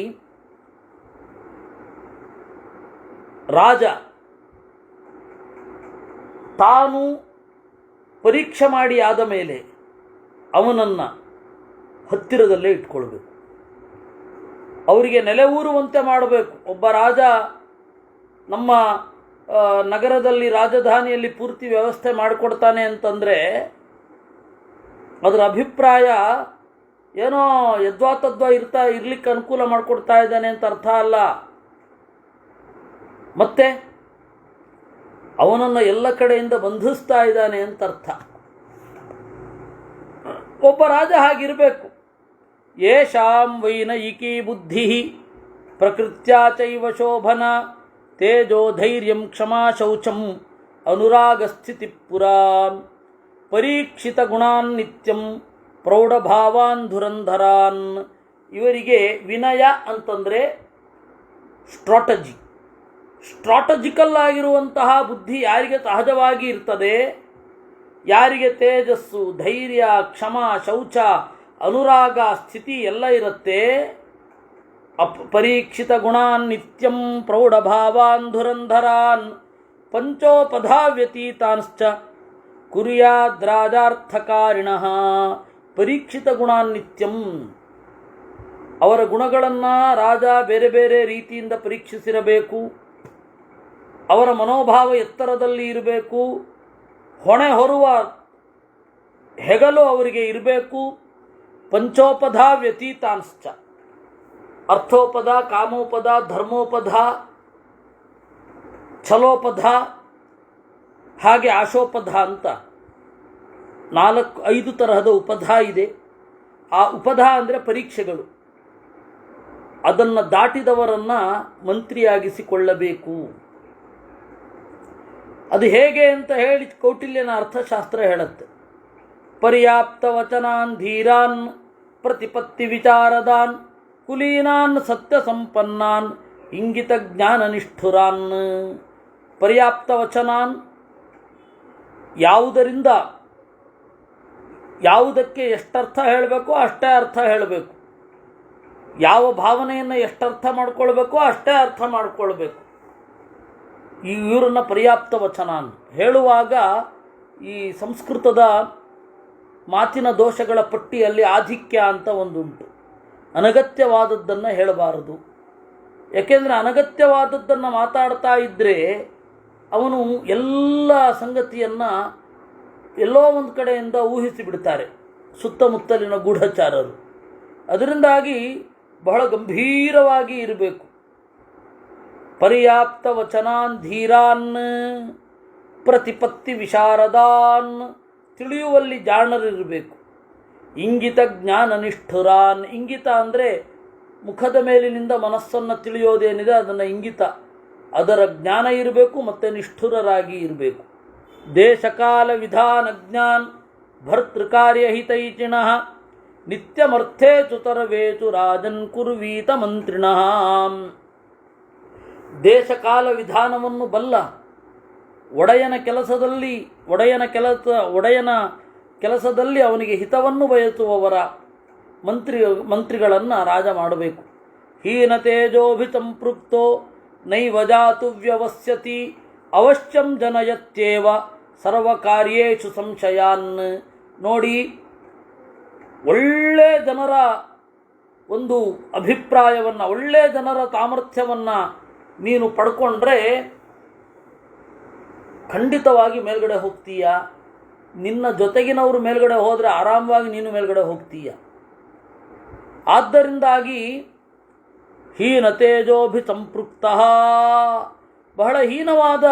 ರಾಜ ತಾನು ಪರೀಕ್ಷೆ ಮಾಡಿ ಆದ ಮೇಲೆ ಅವನನ್ನು ಹತ್ತಿರದಲ್ಲೇ ಇಟ್ಕೊಳ್ಬೇಕು, ಅವರಿಗೆ ನೆಲೆ ಊರುವಂತೆ ಮಾಡಬೇಕು. ಒಬ್ಬ ರಾಜ ನಮ್ಮ ನಗರದಲ್ಲಿ ರಾಜಧಾನಿಯಲ್ಲಿ ಪೂರ್ತಿ ವ್ಯವಸ್ಥೆ ಮಾಡಿಕೊಡ್ತಾನೆ ಅಂತಂದರೆ ಅದರ ಅಭಿಪ್ರಾಯ ಏನೋ ಯದ್ವಾ ತದ್ವಾ ಇರ್ಲಿಕ್ಕೆ ಅನುಕೂಲ ಮಾಡಿಕೊಡ್ತಾ ಇದ್ದಾನೆ ಅಂತ ಅರ್ಥ ಅಲ್ಲ. ಮತ್ತೆ ಅವನನ್ನು ಎಲ್ಲ ಕಡೆಯಿಂದ ಬಂಧಿಸ್ತಾ ಇದ್ದಾನೆ ಅಂತ ಅರ್ಥ. ಒಬ್ಬ ರಾಜ ಹಾಗಿರಬೇಕು. ಯೇಷಾಂ ವೈನಯಿಕೀ ಬುದ್ಧಿ ಪ್ರಕೃತ್ಯಾ ಚೈವ ಶೋಭನ ತೇಜೋ ಧೈರ್ಯಂ ಕ್ಷಮಾ ಶೌಚಂ ಅನುರಾಗಸ್ಥಿತಿ ಪುರಾ ಪರೀಕ್ಷಿತ ಗುಣಾನ್ ನಿತ್ಯಂ ಪ್ರೌಢಭಾವಾನ್ ಧುರಂಧರಾನ್. ಇವರಿಗೆ ವಿನಯ ಅಂತಂದರೆ ಸ್ಟ್ರಾಟಜಿಕಲ್ ಆಗಿರುವಂತಹ ಬುದ್ಧಿ ಯಾರಿಗೆ ಸಹಜವಾಗಿ ಇರ್ತದೆ, ಯಾರಿಗೆ ತೇಜಸ್ಸು, ಧೈರ್ಯ, ಕ್ಷಮ, ಶೌಚ, ಅನುರಾಗ, ಸ್ಥಿತಿ ಎಲ್ಲ ಇರುತ್ತೆ, ಪರೀಕ್ಷಿತ ಗುಣಾನ್ ನಿತ್ಯಂ ಪ್ರೌಢಭಾವಾನ್ ಧುರಂಧರಾನ್ ಪಂಚೋಪಧಾ ವ್ಯತೀತಾಂಶ್ಚ ಕುರ್ಯಾದ್ರಾಜಾರ್ಥಕಾರಿಣಃ. ಪರೀಕ್ಷಿತ ಗುಣಾನ್ ನಿತ್ಯಂ, ಅವರ ಗುಣಗಳನ್ನು ರಾಜ ಬೇರೆ ಬೇರೆ ರೀತಿಯಿಂದ ಪರೀಕ್ಷಿಸಿರಬೇಕು. ಅವರ ಮನೋಭಾವ ಎತ್ತರದಲ್ಲಿ ಇರಬೇಕು, ಹೊಣೆ ಹೊರುವ ಹೆಗಲು ಅವರಿಗೆ ಇರಬೇಕು. ಪಂಚೋಪಧ ವ್ಯತೀತಾಂಶ್ಚ, ಅರ್ಥೋಪಧ, ಕಾಮೋಪಧ, ಧರ್ಮೋಪಧ, ಛಲೋಪಧ, ಹಾಗೆ ಆಶೋಪಧ ಅಂತ 4-5 ತರಹದ ಉಪಧ ಇದೆ. ಆ ಉಪಧ ಅಂದರೆ ಪರೀಕ್ಷೆಗಳು. ಅದನ್ನು ದಾಟಿದವರನ್ನು ಮಂತ್ರಿಯಾಗಿಸಿಕೊಳ್ಳಬೇಕು. ಅದು ಹೇಗೆ ಅಂತ ಹೇಳಿ ಕೌಟಿಲ್ಯನ ಅರ್ಥಶಾಸ್ತ್ರ ಹೇಳುತ್ತೆ. ಪರ್ಯಾಪ್ತ ವಚನಾನ್ ಧೀರಾನ್ ಪ್ರತಿಪತ್ತಿ ವಿಚಾರದಾನ್ ಕುಲೀನಾನ್ ಸತ್ಯ ಸಂಪನ್ನಾನ್ ಇಂಗಿತ ಜ್ಞಾನ ನಿಷ್ಠುರಾನ್. ಪರ್ಯಾಪ್ತ ವಚನಾನ್, ಯಾವುದಕ್ಕೆ ಎಷ್ಟರ್ಥ ಹೇಳಬೇಕೋ ಅಷ್ಟೇ ಅರ್ಥ ಹೇಳಬೇಕು, ಯಾವ ಭಾವನೆಯನ್ನು ಎಷ್ಟರ್ಥ ಮಾಡ್ಕೊಳ್ಬೇಕೋ ಅಷ್ಟೇ ಅರ್ಥ ಮಾಡಿಕೊಳ್ಬೇಕು. ಇವರನ್ನು ಪರ್ಯಾಪ್ತ ವಚನಾನ್ ಹೇಳುವಾಗ ಈ ಸಂಸ್ಕೃತದ ಮಾತಿನ ದೋಷಗಳ ಪಟ್ಟಿಯಲ್ಲಿ ಆಧಿಕ್ಯ ಅಂತ ಒಂದುಂಟು. ಅನಗತ್ಯವಾದದ್ದನ್ನು ಹೇಳಬಾರದು. ಯಾಕೆಂದರೆ ಅನಗತ್ಯವಾದದ್ದನ್ನು ಮಾತಾಡ್ತಾ ಇದ್ದರೆ ಅವನು ಎಲ್ಲ ಸಂಗತಿಯನ್ನು ಎಲ್ಲೋ ಒಂದು ಕಡೆಯಿಂದ ಊಹಿಸಿಬಿಡ್ತಾರೆ ಸುತ್ತಮುತ್ತಲಿನ ಗೂಢಚಾರರು. ಅದರಿಂದಾಗಿ ಬಹಳ ಗಂಭೀರವಾಗಿ ಇರಬೇಕು. ಪರ್ಯಾಪ್ತ ವಚನಾನ್ ಧೀರಾನ್ ಪ್ರತಿಪತ್ತಿ ವಿಶಾರದಾನ್, ತಿಳಿಯುವಲ್ಲಿ ಜಾಣರಿರಬೇಕು. ಇಂಗಿತ ಜ್ಞಾನ ನಿಷ್ಠುರಾನ್, ಇಂಗಿತ ಅಂದರೆ ಮುಖದ ಮೇಲಿನಿಂದ ಮನಸ್ಸನ್ನು ತಿಳಿಯೋದೇನಿದೆ ಅದನ್ನು ಇಂಗಿತ, ಅದರ ಜ್ಞಾನ ಇರಬೇಕು ಮತ್ತು ನಿಷ್ಠುರರಾಗಿ ಇರಬೇಕು. ದೇಶಕಾಲ ವಿಧಾನ ಜ್ಞಾನ್ ಭರ್ತೃಕಾರ್ಯಹಿತೈಚಿಣಃ ನಿತ್ಯಮರ್ಥೇಚು ತರವೇಚು ರಾಜನ್ ಕುರ್ವೀತ ಮಂತ್ರಿಣಃ. ದೇಶಕಾಲ ವಿಧಾನವನ್ನು ಬಲ್ಲ, ಒಡೆಯನ ಕೆಲಸದಲ್ಲಿ ಅವನಿಗೆ ಹಿತವನ್ನು ಬಯಸುವವರ ಮಂತ್ರಿಗಳನ್ನು ರಾಜ ಮಾಡಬೇಕು. ಹೀನ ತೇಜೋಭಿ ಸಂಪೃಕ್ತೋ ನೈವ ಜಾತು ವ್ಯವಸ್ಯತಿ ಅವಶ್ಯಂ ಜನಯತ್ಯೇವ ಸರ್ವಕಾರ್ಯೇಷು ಸಂಶಯಾನ್. ನೋಡಿ, ಒಳ್ಳೆ ಜನರ ಒಂದು ಅಭಿಪ್ರಾಯವನ್ನು, ಒಳ್ಳೆ ಜನರ ಸಾಮರ್ಥ್ಯವನ್ನು ನೀನು ಪಡ್ಕೊಂಡ್ರೆ ಖಂಡಿತವಾಗಿ ಮೇಲ್ಗಡೆ ಹೋಗ್ತೀಯ. ನಿನ್ನ ಜೊತೆಗಿನವರು ಮೇಲ್ಗಡೆ ಹೋದರೆ ಆರಾಮವಾಗಿ ನೀನು ಮೇಲ್ಗಡೆ ಹೋಗ್ತೀಯ. ಆದ್ದರಿಂದಾಗಿ ಹೀನ ತೇಜೋಭಿ ಸಂಪೃಕ್ತ, ಬಹಳ ಹೀನವಾದ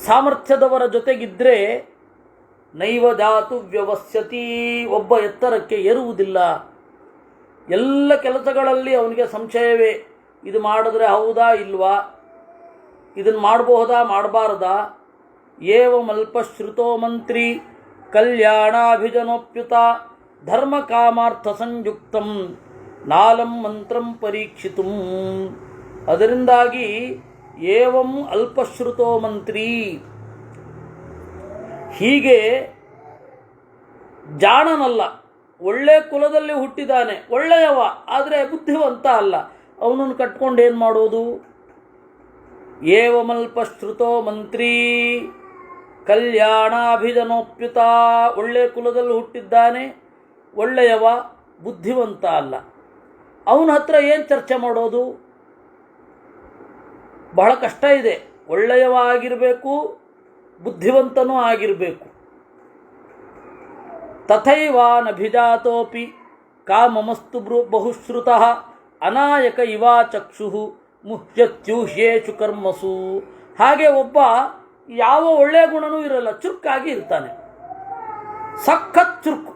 ಸಾಮರ್ಥ್ಯದವರ ಜೊತೆಗಿದ್ದರೆ ನೈವ ಜಾತು ವ್ಯವಸ್ಯತಿ, ಒಬ್ಬ ಎತ್ತರಕ್ಕೆ ಏರುವುದಿಲ್ಲ. ಎಲ್ಲ ಕೆಲಸಗಳಲ್ಲಿ ಅವನಿಗೆ ಸಂಶಯವೇ. ಇದು ಮಾಡಿದ್ರೆ ಹೌದಾ ಇಲ್ವಾ, ಇದನ್ನು ಮಾಡಬಹುದಾ ಮಾಡಬಾರ್ದಾ. ಏವಮಲ್ಪಶ್ರುತೋ ಮಂತ್ರಿ ಕಲ್ಯಾಣಾಭಿಜನೋಪ್ಯುತ ಧರ್ಮ ಕಾಮಾರ್ಥ ಸಂಯುಕ್ತಂ ನಾಲಂ ಮಂತ್ರಂ ಪರೀಕ್ಷಿತುಂ. ಅದರಿಂದಾಗಿ ಏವಂ ಅಲ್ಪಶ್ರುತೋ ಮಂತ್ರಿ, ಹೀಗೆ ಜಾಣನಲ್ಲ, ಒಳ್ಳೆ ಕುಲದಲ್ಲಿ ಹುಟ್ಟಿದಾನೆ, ಒಳ್ಳೆಯವ, ಆದರೆ ಬುದ್ಧಿವಂತ ಅಲ್ಲ. ಅವನನ್ನು ಕಟ್ಕೊಂಡು ಏನು ಮಾಡೋದು. ಏವಮಲ್ಪಶ್ರುತೋ ಮಂತ್ರಿ, ಕಲ್ಯಾಣಾಭಿಜನೋಪ್ಯುತ, ಒಳ್ಳೆಯ ಕುಲದಲ್ಲಿ ಹುಟ್ಟಿದ್ದಾನೆ, ಒಳ್ಳೆಯವ, ಬುದ್ಧಿವಂತ ಅಲ್ಲ. ಅವನ ಹತ್ರ ಏನು ಚರ್ಚೆ ಮಾಡೋದು? ಬಹಳ ಕಷ್ಟ ಇದೆ. ಒಳ್ಳೆಯವ ಆಗಿರಬೇಕು, ಬುದ್ಧಿವಂತನೂ ಆಗಿರಬೇಕು. ತಥೈವಾನಭಿಜಾತೋಪಿ ಕಾಮಮಸ್ತು ಬಹುಶ್ರುತಃ ಅನಾಯಕ ಇವಾ ಚಕ್ಷು ಮುಹ್ಯತ್ಯೂಹ್ಯೇಷು ಕರ್ಮಸು. ಹಾಗೆ ಒಬ್ಬ ಯಾವ ಒಳ್ಳೆಯ ಗುಣನೂ ಇರಲ್ಲ, ಚುರುಕಾಗಿ ಇರ್ತಾನೆ, ಸಖತ್ ಚುರುಕು,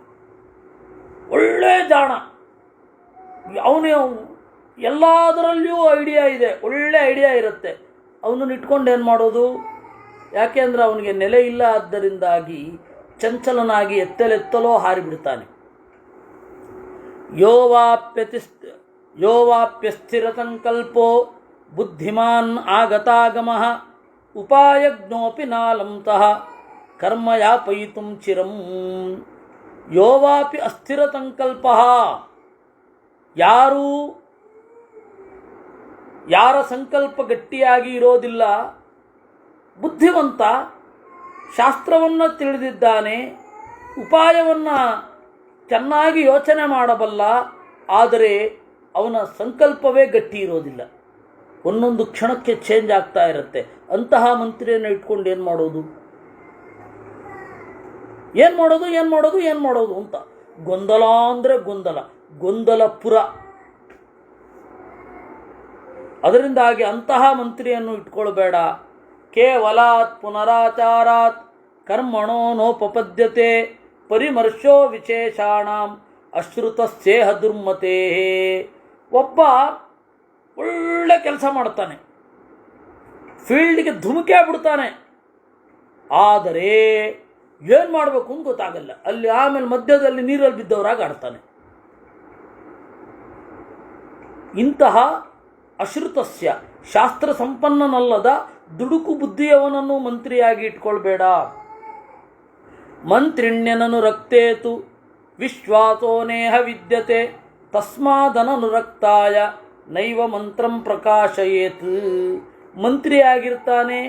ಒಳ್ಳೆ ಜಾಣ, ಅವನು ಎಲ್ಲದರಲ್ಲಿಯೂ ಐಡಿಯಾ ಇದೆ, ಒಳ್ಳೆ ಐಡಿಯಾ ಇರುತ್ತೆ. ಅವನನ್ನು ಇಟ್ಕೊಂಡು ಏನು ಮಾಡೋದು? ಯಾಕೆಂದರೆ ಅವನಿಗೆ ನೆಲೆ ಇಲ್ಲ, ಆದ್ದರಿಂದಾಗಿ ಚಂಚಲನಾಗಿ ಎತ್ತಲೆತ್ತಲೋ ಹಾರಿಬಿಡ್ತಾನೆ. ಯೋವಾಪ್ಯಸ್ಥಿರ ಸಂಕಲ್ಪೋ ಬುದ್ಧಿಮಾನ್ ಆಗತಾಗಮಃ ಉಪಾಯಜ್ಞೋಪಿ ನಾಲಂತಃ ಕರ್ಮ ಯಾಪಯಿತುಂ ಚಿರಂ. ಯೋವಾಪಿ ಅಸ್ಥಿರ ಸಂಕಲ್ಪ, ಯಾರ ಸಂಕಲ್ಪ ಗಟ್ಟಿಯಾಗಿ ಇರೋದಿಲ್ಲ, ಬುದ್ಧಿವಂತ, ಶಾಸ್ತ್ರವನ್ನು ತಿಳಿದಿದ್ದಾನೆ, ಉಪಾಯವನ್ನು ಚೆನ್ನಾಗಿ ಯೋಚನೆ ಮಾಡಬಲ್ಲ, ಆದರೆ ಅವನ ಸಂಕಲ್ಪವೇ ಗಟ್ಟಿ ಇರೋದಿಲ್ಲ, ಒಂದೊಂದು ಕ್ಷಣಕ್ಕೆ ಚೇಂಜ್ ಆಗ್ತಾ ಇರುತ್ತೆ. ಅಂತಹ ಮಂತ್ರಿಯನ್ನು ಇಟ್ಕೊಂಡು ಏನು ಮಾಡೋದು ಅಂತ ಗೊಂದಲ ಅಂದರೆ ಗೊಂದಲಪುರ. ಅದರಿಂದಾಗಿ ಅಂತಹ ಮಂತ್ರಿಯನ್ನು ಇಟ್ಕೊಳ್ಬೇಡ. ಕೇವಲಾತ್ ಪುನರಾಚಾರಾತ್ ಕರ್ಮಣೋ ನೋಪಪದ್ಯತೆ ಪರಿಮರ್ಶೋ ವಿಶೇಷಾಣಾಂ ಅಶ್ರುತಸ್ಯೇಹ ದುರ್ಮತೆ. ಒಬ್ಬ ಒಳ್ಳೆ ಕೆಲಸ ಮಾಡ್ತಾನೆ, ಫೀಲ್ಡ್ಗೆ ಧುಮುಕಿ ಆಗ್ಬಿಡ್ತಾನೆ, ಆದರೆ ಏನು ಮಾಡಬೇಕು ಅಂತ ಗೊತ್ತಾಗಲ್ಲ. ಅಲ್ಲಿ ಆಮೇಲೆ ಮಧ್ಯದಲ್ಲಿ ನೀರಲ್ಲಿ ಬಿದ್ದವರಾಗಿ ಆಡ್ತಾನೆ. ಇಂತಹ ಅಶ್ರುತಸ್ಯ, ಶಾಸ್ತ್ರ ಸಂಪನ್ನನಲ್ಲದ ದುಡುಕು ಬುದ್ಧಿಯವನನ್ನು ಮಂತ್ರಿಯಾಗಿ ಇಟ್ಕೊಳ್ಬೇಡ. ಮಂತ್ರಿಣ್ಯನನುರಕ್ತೇತು ವಿಶ್ವಾಸೋ ನೇಹ ವಿದ್ಯತೆ ತಸ್ಮಾದನನುರಕ್ತಾಯ ನೈವ ಮಂತ್ರಂ ಪ್ರಕಾಶಯೇತ್. ಮಂತ್ರಿಯಾಗಿರ್ತಾನೆ,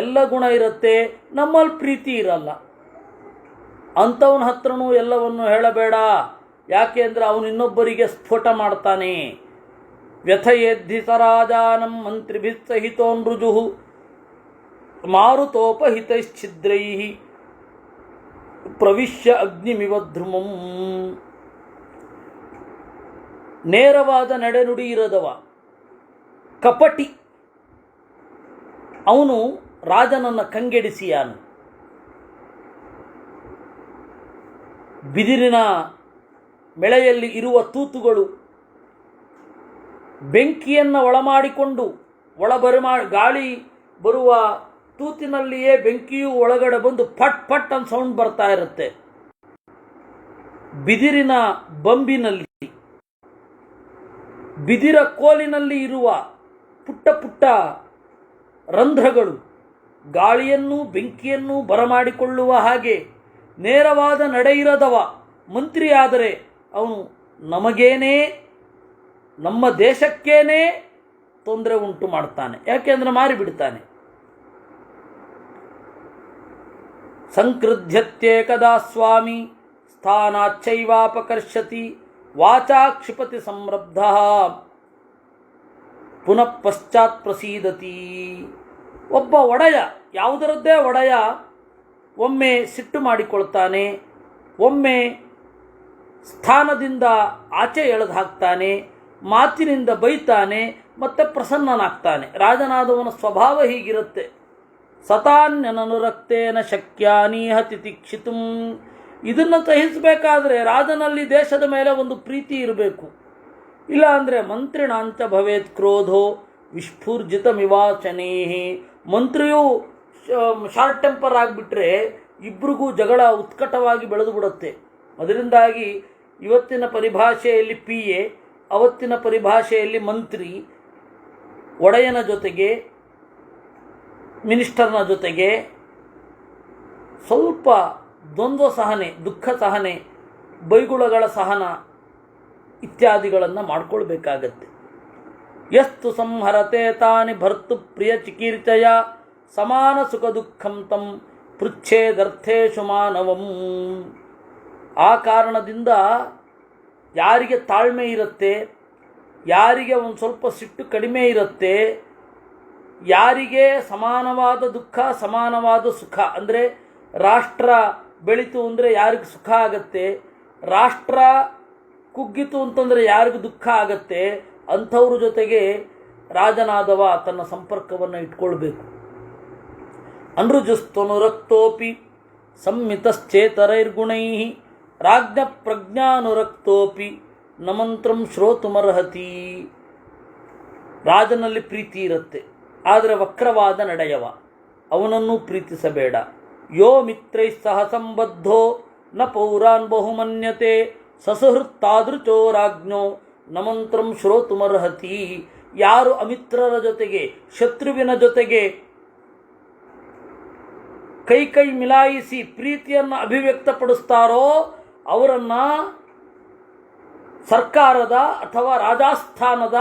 ಎಲ್ಲ ಗುಣ ಇರುತ್ತೆ, ನಮ್ಮಲ್ಲಿ ಪ್ರೀತಿ ಇರಲ್ಲ, ಅಂಥವನ ಹತ್ರನೂ ಎಲ್ಲವನ್ನು ಹೇಳಬೇಡ. ಯಾಕೆ ಅಂದರೆ ಅವನು ಇನ್ನೊಬ್ಬರಿಗೆ ಸ್ಫೋಟ ಮಾಡ್ತಾನೆ. ವ್ಯಥಯೇದ್ಧಿ ಸರಾಜಾನಂ ಮಂತ್ರಿಭಿಃ ಸಹಿತೋ ನೃಜುಃ ಮಾರುತೋಪಹಿತೈಶ್ಛಿದ್ರೈಃ ಪ್ರವಿಶ್ಯ ಅಗ್ನಿಮಿವ ಧ್ರುಮಂ. ನೇರವಾದ ನಡೆನುಡಿ ಇರದವ, ಕಪಟಿ, ಅವನು ರಾಜನನ್ನು ಕಂಗೆಡಿಸಿಯಾನು. ಬಿದಿರಿನ ಮೆಳೆಯಲ್ಲಿ ಇರುವ ತೂತುಗಳು ಬೆಂಕಿಯನ್ನು ಒಳಮಾಡಿಕೊಂಡು ಗಾಳಿ ಬರುವ ತೂತಿನಲ್ಲಿಯೇ ಬೆಂಕಿಯು ಒಳಗಡೆ ಬಂದು ಫಟ್ ಫಟ್ ಅಂತ ಸೌಂಡ್ ಬರ್ತಾ ಇರುತ್ತೆ. ಬಿದಿರಿನ ಬಂಬಿನಲ್ಲಿ, ಬಿದಿರ ಕೋಲಿನಲ್ಲಿ ಇರುವ ಪುಟ್ಟ ಪುಟ್ಟ ರಂಧ್ರಗಳು ಗಾಳಿಯನ್ನು ಬೆಂಕಿಯನ್ನು ಬರಮಾಡಿಕೊಳ್ಳುವ ಹಾಗೆ ನೇರವಾದ ನಡೆಯಿರದವ ಮಂತ್ರಿಯಾದರೆ ಅವನು ನಮಗೇನೇ, ನಮ್ಮ ದೇಶಕ್ಕೇನೇ ತೊಂದರೆ ಉಂಟು ಮಾಡ್ತಾನೆ. ಯಾಕೆಂದರೆ ಮಾರಿಬಿಡ್ತಾನೆ. ಸಂಕೃಧ್ಯತ್ಯೇಕದಾ ಸ್ವಾಮಿ ಸ್ಥಾನಾಚ್ಚೈವಾಪಕರ್ಷತಿ ವಾಚಾ ಕ್ಷಿಪತಿ ಸಂರಬ್ಧ ಪುನಃ ಪಶ್ಚಾತ್ ಪ್ರಸೀದತಿ. ಒಬ್ಬ ಒಡೆಯ, ಯಾವುದರದ್ದೇ ಒಡೆಯ, ಒಮ್ಮೆ ಸಿಟ್ಟು ಮಾಡಿಕೊಳ್ತಾನೆ, ಒಮ್ಮೆ ಸ್ಥಾನದಿಂದ ಆಚೆ ಎಳೆದು ಹಾಕ್ತಾನೆ, ಮಾತಿನಿಂದ ಬೈತಾನೆ, ಮತ್ತೆ ಪ್ರಸನ್ನನಾಗ್ತಾನೆ. ರಾಜನಾದವನ ಸ್ವಭಾವ ಹೀಗಿರುತ್ತೆ. ಸತಾನ್ಯನನುರಕ್ತೇನ ಶಕ್ಯಾನೀಹ ತಿತಿಕ್ಷಿತುಂ. ಇದನ್ನು ಸಹಿಸಬೇಕಾದ್ರೆ ರಾಜನಲ್ಲಿ ದೇಶದ ಮೇಲೆ ಒಂದು ಪ್ರೀತಿ ಇರಬೇಕು. ಇಲ್ಲ ಅಂದರೆ ಮಂತ್ರಿಣಾಂಚ ಭವೇತ್ ಕ್ರೋಧೋ ವಿಸ್ಫೂರ್ಜಿತಮಿವಾಚನೇಹಿ. ಮಂತ್ರಿಯು ಶಾರ್ಟ್ ಟೆಂಪರ್ ಆಗಿಬಿಟ್ರೆ ಇಬ್ಬರಿಗೂ ಜಗಳ ಉತ್ಕಟವಾಗಿ ಬೆಳೆದು ಬಿಡುತ್ತೆ. ಅದರಿಂದಾಗಿ ಇವತ್ತಿನ ಪರಿಭಾಷೆಯಲ್ಲಿ PA, ಅವತ್ತಿನ ಪರಿಭಾಷೆಯಲ್ಲಿ ಮಂತ್ರಿ, ಒಡೆಯನ ಜೊತೆಗೆ ಮಿನಿಸ್ಟರ್ನ ಜೊತೆಗೆ ಸ್ವಲ್ಪ ದ್ವಂದ್ವ ಸಹನೆ, ದುಃಖ ಸಹನೆ, ಬೈಗುಳಗಳ ಸಹನ ಇತ್ಯಾದಿಗಳನ್ನು ಮಾಡಿಕೊಳ್ಬೇಕಾಗತ್ತೆ. ಯಸ್ತು ಸಂಹರತೆ ತಾನಿ ಭರ್ತು ಪ್ರಿಯ ಚಿಕೀರ್ಚಯ ಸಮಾನ ಸುಖ ದುಃಖಂ ತಂ ಪೃಚ್ಛೇದರ್ಥೇಶು ಮಾನವಂ. ಆ ಕಾರಣದಿಂದ ಯಾರಿಗೆ ತಾಳ್ಮೆ ಇರುತ್ತೆ, ಯಾರಿಗೆ ಒಂದು ಸ್ವಲ್ಪ ಸಿಟ್ಟು ಕಡಿಮೆ ಇರುತ್ತೆ, ಯಾರಿಗೆ ಸಮಾನವಾದ ದುಃಖ ಸಮಾನವಾದ ಸುಖ, ಅಂದರೆ ರಾಷ್ಟ್ರ ಬೆಳೀತು ಅಂದರೆ ಯಾರಿಗೆ ಸುಖ ಆಗತ್ತೆ, ರಾಷ್ಟ್ರ ಕುಗ್ಗಿತು ಅಂತಂದರೆ ಯಾರಿಗೂ ದುಃಖ ಆಗತ್ತೆ, ಅಂಥವ್ರ ಜೊತೆಗೆ ರಾಜನಾದವ ತನ್ನ ಸಂಪರ್ಕವನ್ನು ಇಟ್ಕೊಳ್ಬೇಕು. ಅನೃಜುಸ್ತನುರಕ್ತೋಪಿ ಸಂಮಿತಶ್ಚೇತರೈರ್ಗುಣೈ ರಾಜ್ಞ ಪ್ರಜ್ಞಾನುರಕ್ತೋಪಿ ನ ಮಂತ್ರಂ ಶ್ರೋತುಮರ್ಹತಿ. ರಾಜನಲ್ಲಿ ಪ್ರೀತಿ ಇರುತ್ತೆ, ಆದರೆ ವಕ್ರವಾದ ನಡೆಯವ, ಅವನನ್ನು ಪ್ರೀತಿಸಬೇಡ. ಯೋ ಮಿತ್ರೈ ಸಹ ಸಂಬದ್ಧೋ ನ ಪೌರಾನ್ ಬಹುಮನ್ಯತೆ ಸಸುಹೃತ್ತಾದೃಚೋ ರಾಜ್ಞೋ ನ ಮಂತ್ರಂ ಶ್ರೋತುಮರ್ಹತಿ. ಯಾರು ಅಮಿತ್ರರ ಜೊತೆಗೆ, ಶತ್ರುವಿನ ಜೊತೆಗೆ ಕೈ ಮಿಲಾಯಿಸಿ ಪ್ರೀತಿಯನ್ನು ಅಭಿವ್ಯಕ್ತಪಡಿಸ್ತಾರೋ ಅವರನ್ನು ಸರ್ಕಾರದ ಅಥವಾ ರಾಜಸ್ಥಾನದ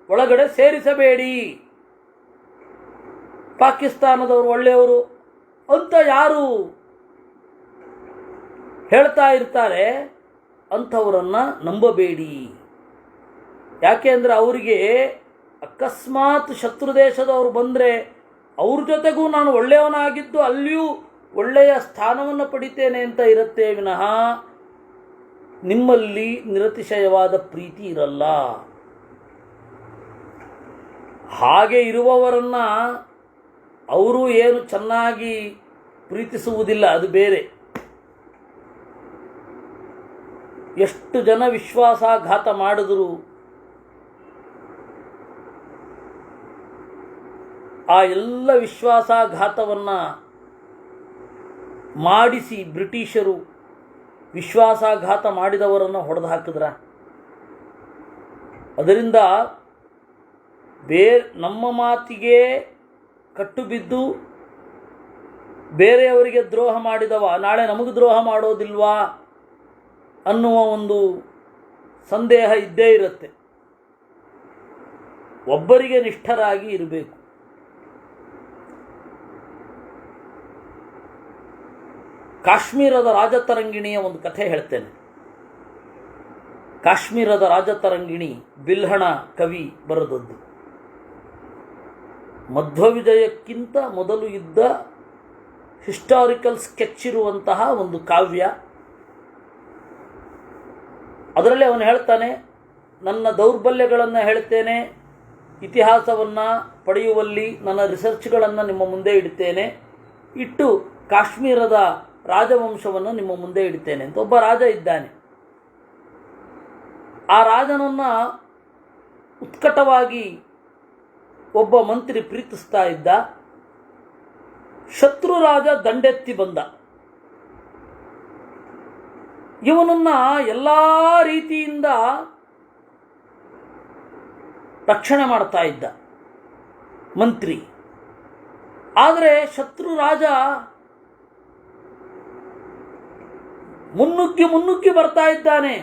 ಒಳಗಡೆ ಸೇರಿಸಬೇಡಿ. ಪಾಕಿಸ್ತಾನದವರು ಒಳ್ಳೆಯವರು ಅಂತ ಯಾರು ಹೇಳ್ತಾ ಇರ್ತಾರೆ ಅಂಥವರನ್ನು ನಂಬಬೇಡಿ. ಯಾಕೆ ಅಂದರೆ ಅವರಿಗೆ ಅಕಸ್ಮಾತ್ ಶತ್ರು ದೇಶದವರು ಬಂದರೆ ಅವ್ರ ಜೊತೆಗೂ ನಾನು ಒಳ್ಳೆಯವನಾಗಿದ್ದು ಅಲ್ಲಿಯೂ ಒಳ್ಳೆಯ ಸ್ಥಾನವನ್ನು ಪಡಿತೇನೆ ಅಂತ ಇರುತ್ತೆ ವಿನಃ ನಿಮ್ಮಲ್ಲಿ ನಿರತಿಶಯವಾದ ಪ್ರೀತಿ ಇರಲ್ಲ. ಹಾಗೆ ಇರುವವರನ್ನು ಅವರು ಏನು ಚೆನ್ನಾಗಿ ಪ್ರೀತಿಸುವುದಿಲ್ಲ, ಅದು ಬೇರೆ. ಎಷ್ಟು ಜನ ವಿಶ್ವಾಸಘಾತ ಮಾಡಿದ್ರು ಆ ಎಲ್ಲ ವಿಶ್ವಾಸಘಾತವನ್ನು ಮಾಡಿಸಿ ಬ್ರಿಟಿಷರು ವಿಶ್ವಾಸಘಾತ ಮಾಡಿದವರನ್ನು ಹೊಡೆದು ಹಾಕಿದ್ರ. ಅದರಿಂದ ನಮ್ಮ ಮಾತಿಗೆ ಕಟ್ಟು ಬಿದ್ದು ಬೇರೆಯವರಿಗೆ ದ್ರೋಹ ಮಾಡಿದವ ನಾಳೆ ನಮಗೆ ದ್ರೋಹ ಮಾಡೋದಿಲ್ವಾ ಅನ್ನುವ ಒಂದು ಸಂದೇಹ ಇದ್ದೇ ಇರುತ್ತೆ. ಒಬ್ಬರಿಗೆ ನಿಷ್ಠರಾಗಿ ಇರಬೇಕು. ಕಾಶ್ಮೀರದ ರಾಜತರಂಗಿಣಿಯ ಒಂದು ಕಥೆ ಹೇಳ್ತೇನೆ. ಕಾಶ್ಮೀರದ ರಾಜತರಂಗಿಣಿ ಬಿಲ್ಹಣ ಕವಿ ಬರೆದದ್ದು. ಮಧ್ವವಿಜಯಕ್ಕಿಂತ ಮೊದಲು ಇದ್ದ ಹಿಸ್ಟಾರಿಕಲ್ ಸ್ಕೆಚ್ ಇರುವಂತಹ ಒಂದು ಕಾವ್ಯ. ಅದರಲ್ಲಿ ಅವನು ಹೇಳ್ತಾನೆ, ನನ್ನ ದೌರ್ಬಲ್ಯಗಳನ್ನು ಹೇಳ್ತೇನೆ, ಇತಿಹಾಸವನ್ನು ಪಡೆಯುವಲ್ಲಿ ನನ್ನ ರಿಸರ್ಚ್ಗಳನ್ನು ನಿಮ್ಮ ಮುಂದೆ ಇಡ್ತೇನೆ, ಇಟ್ಟು ಕಾಶ್ಮೀರದ ರಾಜವಂಶವನ್ನು ನಿಮ್ಮ ಮುಂದೆ ಇಡ್ತೇನೆ ಅಂತ. ಒಬ್ಬ ರಾಜ ಇದ್ದಾನೆ. ಆ ರಾಜನನ್ನು ಉತ್ಕಟವಾಗಿ ಒಬ್ಬ ಮಂತ್ರಿ ಪ್ರೀತಿಸ್ತಾ ಇದ್ದ. ಶತ್ರು ರಾಜ ದಂಡೆತ್ತಿ ಬಂದ. ಇವನನ್ನು ಎಲ್ಲ ರೀತಿಯಿಂದ ರಕ್ಷಣೆ ಮಾಡ್ತಾ ಇದ್ದ ಮಂತ್ರಿ. ಆದರೆ ಶತ್ರು ರಾಜ ಮುನ್ನುಗ್ಗಿ ಬರ್ತಾ ಇದ್ದಾನೆ.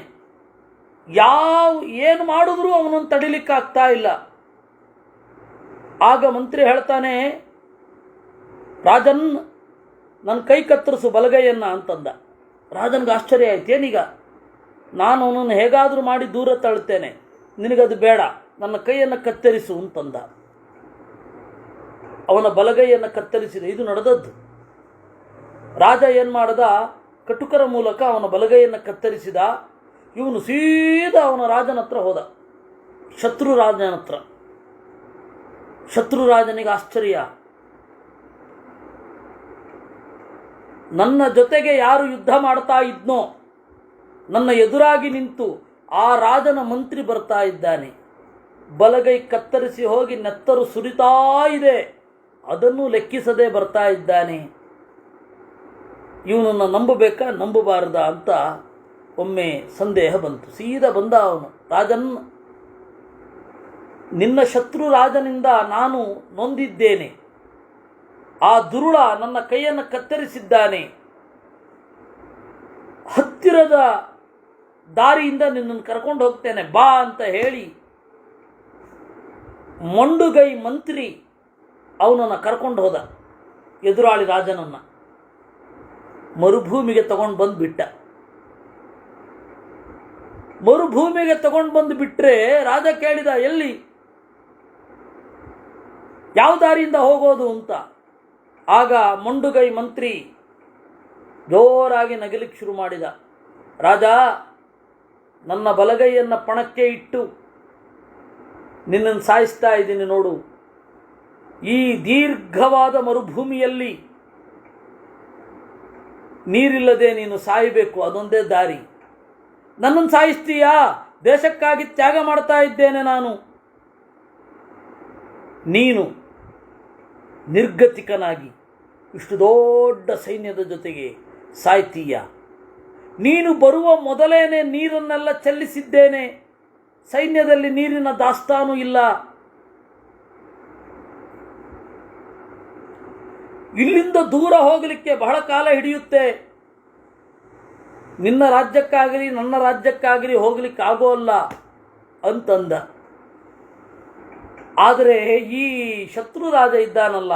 ಏನು ಮಾಡಿದ್ರೂ ಅವನನ್ನು ತಡಿಲಿಕ್ಕಾಗ್ತಾ ಇಲ್ಲ. ಆಗ ಮಂತ್ರಿ ಹೇಳ್ತಾನೆ, ರಾಜನ್ ನನ್ನ ಕೈ ಕತ್ತರಿಸು ಬಲಗೈಯನ್ನು ಅಂತಂದ. ರಾಜನ್ಗೆ ಆಶ್ಚರ್ಯ ಆಯ್ತು. ಏನೀಗ ನಾನು ಅವನನ್ನು ಹೇಗಾದರೂ ಮಾಡಿ ದೂರ ತಳ್ತೇನೆ, ನಿನಗದು ಬೇಡ, ನನ್ನ ಕೈಯನ್ನು ಕತ್ತರಿಸು ಅಂತಂದ. ಅವನ ಬಲಗೈಯನ್ನು ಕತ್ತರಿಸಿದ. ಇದು ನಡೆದದ್ದು. ರಾಜ ಏನು ಮಾಡ್ದ, ಕಟುಕರ ಮೂಲಕ ಅವನ ಬಲಗೈಯನ್ನು ಕತ್ತರಿಸಿದ. ಇವನು ಸೀದಾ ಅವನ ರಾಜನ ಹತ್ರ ಹೋದ, ಶತ್ರು ರಾಜನ ಹತ್ರ. ಶತ್ರು ರಾಜನಿಗೆ ಆಶ್ಚರ್ಯ. ನನ್ನ ಜೊತೆಗೆ ಯಾರು ಯುದ್ಧ ಮಾಡ್ತಾ ಇದ್ನೋ, ನನ್ನ ಎದುರಾಗಿ ನಿಂತು ಆ ರಾಜನ ಮಂತ್ರಿ ಬರ್ತಾ ಇದ್ದಾನೆ. ಬಲಗೈ ಕತ್ತರಿಸಿ ಹೋಗಿ ನೆತ್ತರು ಸುರಿತಾ ಇದೆ, ಅದನ್ನು ಲೆಕ್ಕಿಸದೆ ಬರ್ತಾ ಇದ್ದಾನೆ. ಇವನನ್ನು ನಂಬಬೇಕಾ ನಂಬಬಾರ್ದ ಅಂತ ಒಮ್ಮೆ ಸಂದೇಹ ಬಂತು. ಸೀದಾ ಬಂದ ಅವನು. ರಾಜನ್, ನಿನ್ನ ಶತ್ರು ರಾಜನಿಂದ ನಾನು ನೊಂದಿದ್ದೇನೆ. ಆ ದುರುಳ ನನ್ನ ಕೈಯನ್ನು ಕತ್ತರಿಸಿದ್ದಾನೆ. ಹತ್ತಿರದ ದಾರಿಯಿಂದ ನಿನ್ನನ್ನು ಕರ್ಕೊಂಡು ಹೋಗ್ತೇನೆ ಬಾ ಅಂತ ಹೇಳಿ ಮೊಂಡುಗೈ ಮಂತ್ರಿ ಅವನನ್ನು ಕರ್ಕೊಂಡು ಹೋದ. ಎದುರಾಳಿ ರಾಜನನ್ನು ಮರುಭೂಮಿಗೆ ತಗೊಂಡು ಬಂದು ಬಿಟ್ಟ. ಮರುಭೂಮಿಗೆ ತಗೊಂಡು ಬಂದು ಬಿಟ್ಟರೆ ರಾಜ ಕೇಳಿದ, ಎಲ್ಲಿ, ಯಾವ ದಾರಿಯಿಂದ ಹೋಗೋದು ಅಂತ. ಆಗ ಮೊಂಡುಗೈ ಮಂತ್ರಿ ಜೋರಾಗಿ ನಗಲಿಕ್ಕೆ ಶುರು ಮಾಡಿದ. ರಾಜ, ನನ್ನ ಬಲಗೈಯನ್ನು ಪಣಕ್ಕೆ ಇಟ್ಟು ನಿನ್ನನ್ನು ಸಾಯಿಸ್ತಾ ಇದ್ದೀನಿ ನೋಡು. ಈ ದೀರ್ಘವಾದ ಮರುಭೂಮಿಯಲ್ಲಿ ನೀರಿಲ್ಲದೆ ನೀನು ಸಾಯಬೇಕು, ಅದೊಂದೇ ದಾರಿ. ನನ್ನನ್ನು ಸಾಯಿಸ್ತೀಯಾ? ದೇಶಕ್ಕಾಗಿ ತ್ಯಾಗ ಮಾಡ್ತಾ ಇದ್ದೇನೆ ನಾನು. ನೀನು ನಿರ್ಗತಿಕನಾಗಿ ಇಷ್ಟು ದೊಡ್ಡ ಸೈನ್ಯದ ಜೊತೆಗೆ ಸಾಯ್ತೀಯ. ನೀನು ಬರುವ ಮೊದಲೇನೆ ನೀರನ್ನೆಲ್ಲ ಚೆಲ್ಲಿಸಿದ್ದೇನೆ. ಸೈನ್ಯದಲ್ಲಿ ನೀರಿನ ದಾಸ್ತಾನು ಇಲ್ಲ. ಇಲ್ಲಿಂದ ದೂರ ಹೋಗಲಿಕ್ಕೆ ಬಹಳ ಕಾಲ ಹಿಡಿಯುತ್ತೆ. ನಿನ್ನ ರಾಜ್ಯಕ್ಕಾಗಲಿ ನನ್ನ ರಾಜ್ಯಕ್ಕಾಗಲಿ ಹೋಗ್ಲಿಕ್ಕೆ ಆಗೋಲ್ಲ ಅಂತಂದ. ಆದರೆ ಈ ಶತ್ರು ರಾಜ ಇದ್ದಾನಲ್ಲ,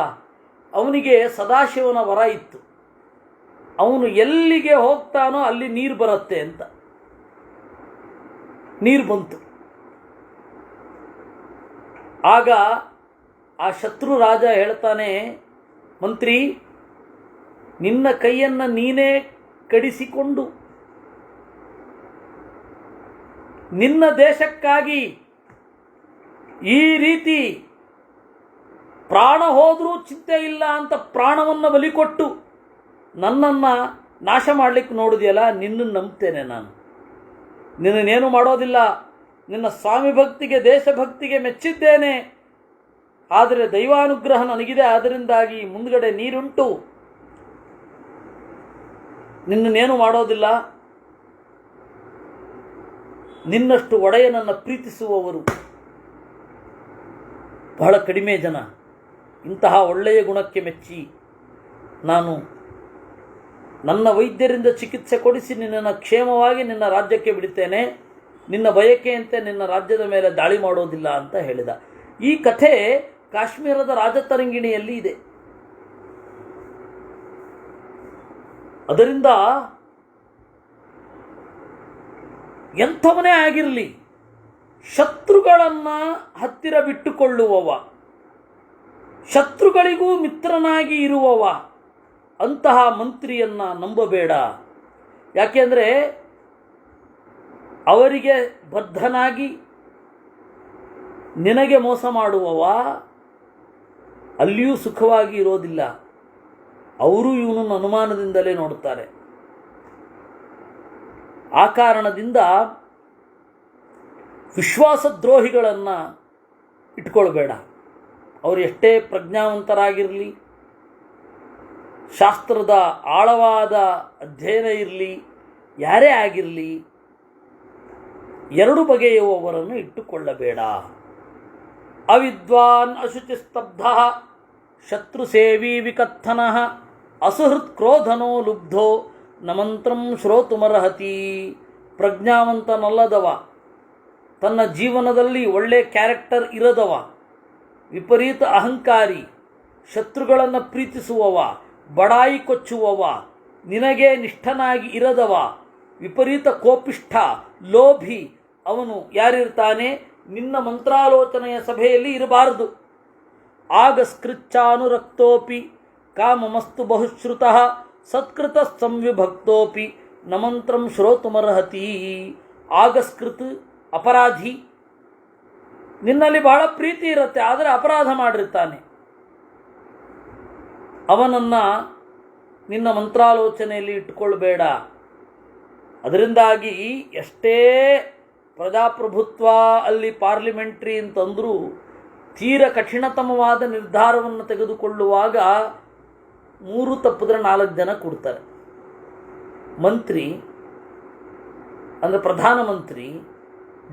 ಅವನಿಗೆ ಸದಾಶಿವನ ವರ ಇತ್ತು. ಅವನು ಎಲ್ಲಿಗೆ ಹೋಗ್ತಾನೋ ಅಲ್ಲಿ ನೀರು ಬರುತ್ತೆ ಅಂತ. ನೀರು ಬಂತು. ಆಗ ಆ ಶತ್ರು ರಾಜ ಹೇಳ್ತಾನೆ, ಮಂತ್ರಿ, ನಿನ್ನ ಕೈಯನ್ನು ನೀನೇ ಕಡಿಸಿಕೊಂಡು ನಿನ್ನ ದೇಶಕ್ಕಾಗಿ ಈ ರೀತಿ ಪ್ರಾಣ ಹೋದರೂ ಚಿಂತೆ ಇಲ್ಲ ಅಂತ ಪ್ರಾಣವನ್ನು ಬಲಿಕೊಟ್ಟು ನನ್ನನ್ನು ನಾಶ ಮಾಡಲಿಕ್ಕೆ ನೋಡಿದೆಯಲ್ಲ, ನಿನ್ನನ್ನು ನಂಬ್ತೇನೆ ನಾನು. ನಿನ್ನನ್ನೇನು ಮಾಡೋದಿಲ್ಲ. ನಿನ್ನ ಸ್ವಾಮಿ ಭಕ್ತಿಗೆ, ದೇಶಭಕ್ತಿಗೆ ಮೆಚ್ಚಿದ್ದೇನೆ. ಆದರೆ ದೈವಾನುಗ್ರಹ ನನಗಿದೆ, ಅದರಿಂದಾಗಿ ಮುಂದ್ಗಡೆ ನೀರುಂಟು. ನಿನ್ನನ್ನೇನು ಮಾಡೋದಿಲ್ಲ. ನಿನ್ನಷ್ಟು ಒಡೆಯನನ್ನು ಪ್ರೀತಿಸುವವರು ಬಹಳ ಕಡಿಮೆ ಜನ. ಇಂತಹ ಒಳ್ಳೆಯ ಗುಣಕ್ಕೆ ಮೆಚ್ಚಿ ನಾನು ನನ್ನ ವೈದ್ಯರಿಂದ ಚಿಕಿತ್ಸೆ ಕೊಡಿಸಿ ನಿನ್ನನ್ನು ಕ್ಷೇಮವಾಗಿ ನಿನ್ನ ರಾಜ್ಯಕ್ಕೆ ಬಿಡುತ್ತೇನೆ. ನಿನ್ನ ಬಯಕೆಯಂತೆ ನಿನ್ನ ರಾಜ್ಯದ ಮೇಲೆ ದಾಳಿ ಮಾಡೋದಿಲ್ಲ ಅಂತ ಹೇಳಿದ. ಈ ಕಥೆ ಕಾಶ್ಮೀರದ ರಾಜತರಂಗಿಣಿಯಲ್ಲಿ ಇದೆ. ಅದರಿಂದ ಎಂಥವನೇ ಆಗಿರಲಿ, ಶತ್ರುಗಳನ್ನು ಹತ್ತಿರ ಬಿಟ್ಟುಕೊಳ್ಳುವವ, ಶತ್ರುಗಳಿಗೂ ಮಿತ್ರನಾಗಿ ಇರುವವ ಅಂತಹ ಮಂತ್ರಿಯನ್ನು ನಂಬಬೇಡ. ಯಾಕೆಂದರೆ ಅವರಿಗೆ ಬದ್ಧನಾಗಿ ನಿನಗೆ ಮೋಸ ಮಾಡುವವ ಅಲ್ಲಿಯೂ ಸುಖವಾಗಿ ಇರೋದಿಲ್ಲ. ಅವರು ಇವನನ್ನು ಅನುಮಾನದಿಂದಲೇ ನೋಡುತ್ತಾರೆ. ಆ ಕಾರಣದಿಂದ ವಿಶ್ವಾಸದ್ರೋಹಿಗಳನ್ನು ಇಟ್ಕೊಳ್ಬೇಡ. ಅವರು ಎಷ್ಟೇ ಪ್ರಜ್ಞಾವಂತರಾಗಿರಲಿ, ಶಾಸ್ತ್ರದ ಆಳವಾದ ಅಧ್ಯಯನ ಇರಲಿ, ಯಾರೇ ಆಗಿರಲಿ, ಎರಡು ಬಗೆಯುವವರನ್ನು ಇಟ್ಟುಕೊಳ್ಳಬೇಡ. ಅವಿದ್ವಾನ್ ಅಶುಚಿಸ್ತಬ್ಧ ಶತ್ರುಸೇವಿ ವಿಕಥನಃ ಅಸುಹೃತ್ ಕ್ರೋಧನೋ ಲುಬ್ಧೋ ನ ಮಂತ್ರಂ ಶ್ರೋತುಮರ್ಹತಿ. ಪ್ರಜ್ಞಾವಂತನಲ್ಲದವ, ತನ್ನ ಜೀವನದಲ್ಲಿ ಒಳ್ಳೆಯ ಕ್ಯಾರೆಕ್ಟರ್ ಇರದವ, ವಿಪರೀತ ಅಹಂಕಾರಿ, ಶತ್ರುಗಳನ್ನು ಪ್ರೀತಿಸುವವ, ಬಡಾಯಿ ಕೊಚ್ಚುವವ, ನಿನಗೆ ನಿಷ್ಠನಾಗಿ ಇರದವ, ವಿಪರೀತ ಕೋಪಿಷ್ಠ, ಲೋಭಿ, ಅವನು ಯಾರಿರ್ತಾನೆ ನಿನ್ನ ಮಂತ್ರಾಲೋಚನೆಯ ಸಭೆಯಲ್ಲಿ ಇರಬಾರದು. ಆಗ ಸ್ಕೃಚ್ಚಾನುರಕ್ತೋಪಿ ಕಾಮಮಸ್ತು ಬಹುಶ್ರುತಃ ಸತ್ಕೃತ ಸಂವಿಭಕ್ತೋಪಿ ನ ಮಂತ್ರಂ ಶ್ರೋತುಮರ್ಹತಿ. ಆಗಸ್ಕೃತ್ ಅಪರಾಧಿ, ನಿನ್ನಲ್ಲಿ ಬಹಳ ಪ್ರೀತಿ ಇರುತ್ತೆ, ಆದರೆ ಅಪರಾಧ ಮಾಡಿರ್ತಾನೆ, ಅವನನ್ನು ನಿನ್ನ ಮಂತ್ರಾಲೋಚನೆಯಲ್ಲಿ ಇಟ್ಟುಕೊಳ್ಬೇಡ. ಅದರಿಂದಾಗಿ ಎಷ್ಟೇ ಪ್ರಜಾಪ್ರಭುತ್ವ ಅಲ್ಲಿ ಪಾರ್ಲಿಮೆಂಟ್ರಿ ಅಂತಂದರೂ ತೀರ ಕಠಿಣತಮವಾದ ನಿರ್ಧಾರವನ್ನು ತೆಗೆದುಕೊಳ್ಳುವಾಗ 3 ತಪ್ಪಿದ್ರೆ 4 ಜನ ಕೊಡ್ತಾರೆ. ಮಂತ್ರಿ ಅಂದರೆ ಪ್ರಧಾನಮಂತ್ರಿ,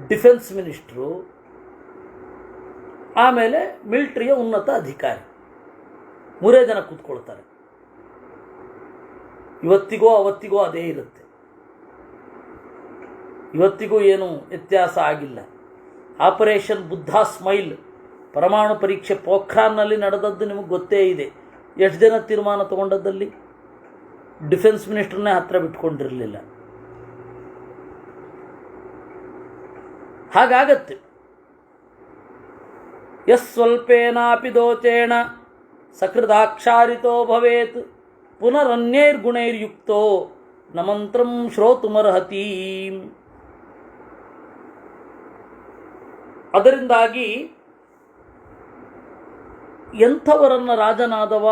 ಡಿಫೆನ್ಸ್ ಮಿನಿಸ್ಟ್ರು, ಆಮೇಲೆ ಮಿಲಿಟರಿಯ ಉನ್ನತ ಅಧಿಕಾರಿ, 3 ಜನ ಕೂತ್ಕೊಳ್ತಾರೆ. ಇವತ್ತಿಗೋ ಅವತ್ತಿಗೋ ಅದೇ ಇರುತ್ತೆ. ಇವತ್ತಿಗೂ ಏನು ವ್ಯತ್ಯಾಸ ಆಗಿಲ್ಲ. ಆಪರೇಷನ್ ಬುದ್ಧ ಸ್ಮೈಲ್ ಪರಮಾಣು ಪರೀಕ್ಷೆ ಪೋಖ್ರಾನ್ನಲ್ಲಿ ನಡೆದದ್ದು ನಿಮಗೆ ಗೊತ್ತೇ ಇದೆ. ಎಷ್ಟು ಜನ ತೀರ್ಮಾನ ತಗೊಂಡದ್ದಲ್ಲಿ? ಡಿಫೆನ್ಸ್ ಮಿನಿಸ್ಟರ್ನೇ ಹತ್ತಿರ ಬಿಟ್ಕೊಂಡಿರಲಿಲ್ಲ. ಹಾಗಾಗತ್ತೆ. ಯಸ್ವಲ್ಪೇನಾಪಿ ದೋಚೇಣ ಸಕೃದಾಕ್ಷಾರಿತೋ ಭವೇತ್ ಪುನರನ್ಯೈರ್ಗುಣೈರ್ಯುಕ್ತೋ ನ ಮಂತ್ರಂ ಶ್ರೋತುಮರ್ಹತಿ. ಅದರಿಂದಾಗಿ ಎಂಥವರನ್ನ ರಾಜನಾದವ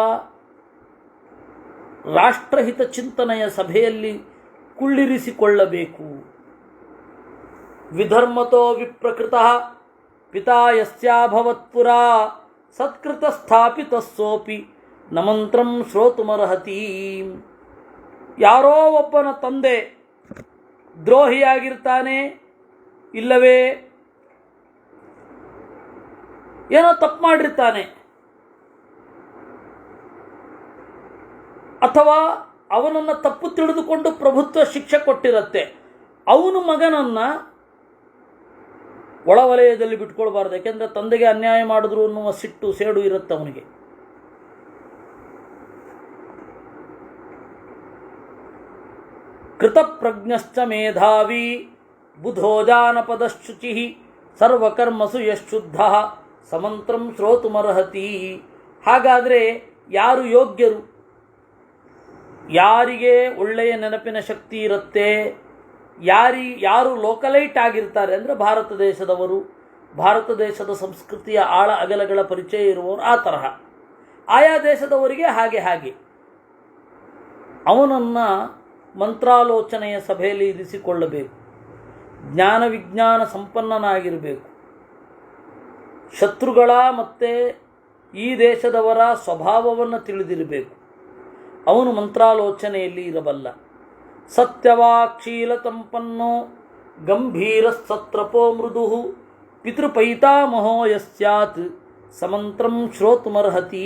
ರಾಷ್ಟ್ರಹಿತ ಚಿಂತನೆಯ ಸಭೆಯಲ್ಲಿ ಕುಳ್ಳಿರಿಸಿಕೊಳ್ಳಬೇಕು. ವಿಧರ್ಮತೋ ವಿಪ್ರಕೃತಃ ಪಿತಾ ಯಸ್ಯಾಭವತ್ಪುರ ಸತ್ಕೃತ ಸ್ಥಾಪಿತಸ್ಸೋಪಿ ನ ಮಂತ್ರಂ ಶ್ರೋತುಮರ್ಹತಿ. ಯಾರೋ ಒಬ್ಬನ ತಂದೆ ದ್ರೋಹಿಯಾಗಿರ್ತಾನೆ, ಇಲ್ಲವೇ ಏನೋ ತಪ್ಪು ಮಾಡಿರ್ತಾನೆ, ಅಥವಾ ಅವನನ್ನು ತಪ್ಪು ತಿಳಿದುಕೊಂಡು ಪ್ರಭುತ್ವ ಶಿಕ್ಷೆ ಕೊಟ್ಟಿರುತ್ತೆ. ಅವನು ಮಗನನ್ನು ಒಳವಲಯದಲ್ಲಿ ಬಿಟ್ಕೊಳ್ಬಾರ್ದು. ಯಾಕೆಂದರೆ ತಂದೆಗೆ ಅನ್ಯಾಯ ಮಾಡಿದ್ರು ಅನ್ನುವ ಸಿಟ್ಟು ಸೇಡು ಇರುತ್ತೆ ಅವನಿಗೆ. ಕೃತಪ್ರಜ್ಞಶ್ಚ ಮೇಧಾವಿ ಬುಧೋ ಜಾನಪದಶುಚಿ ಸರ್ವಕರ್ಮಸು ಯಶುದ್ಧ ಸಮಂತ್ರಂ ಶ್ರೋತುಮರ್ಹತಿ. ಹಾಗಾದರೆ ಯಾರು ಯೋಗ್ಯರು, ಯಾರಿಗೆ ಒಳ್ಳೆಯ ನೆನಪಿನ ಶಕ್ತಿ ಇರುತ್ತೆ, ಯಾರು ಲೋಕಲೈಟ್ ಆಗಿರ್ತಾರೆ ಅಂದರೆ ಭಾರತ ದೇಶದವರು, ಭಾರತ ದೇಶದ ಸಂಸ್ಕೃತಿಯ ಆಳ ಅಗಲಗಳ ಪರಿಚಯ ಇರುವವರು, ಆ ತರಹ ಆಯಾ ದೇಶದವರಿಗೆ ಹಾಗೆ ಅವನನ್ನು ಮಂತ್ರಾಲೋಚನೆಯ ಸಭೆಯಲ್ಲಿ ಇರಿಸಿಕೊಳ್ಳಬೇಕು. ಜ್ಞಾನ ವಿಜ್ಞಾನ ಸಂಪನ್ನನಾಗಿರಬೇಕು. ಶತ್ರುಗಳ ಮತ್ತು ಈ ದೇಶದವರ ಸ್ವಭಾವವನ್ನು ತಿಳಿದಿರಬೇಕು. ಅವನು ಮಂತ್ರಾಲೋಚನೆಯಲ್ಲಿ ಇರಬಲ್ಲ. ಸತ್ಯವಾಕ್ಷೀಲ ಸಂಪನ್ನೋ ಗಂಭೀರ ಸತ್ರಪೋ ಮೃದು ಪಿತೃಪೈತಾಮಹೋ ಯಸ್ಯಾತ್ ಸಮಂತ್ರಂ ಶ್ರೋತುಮರ್ಹತಿ.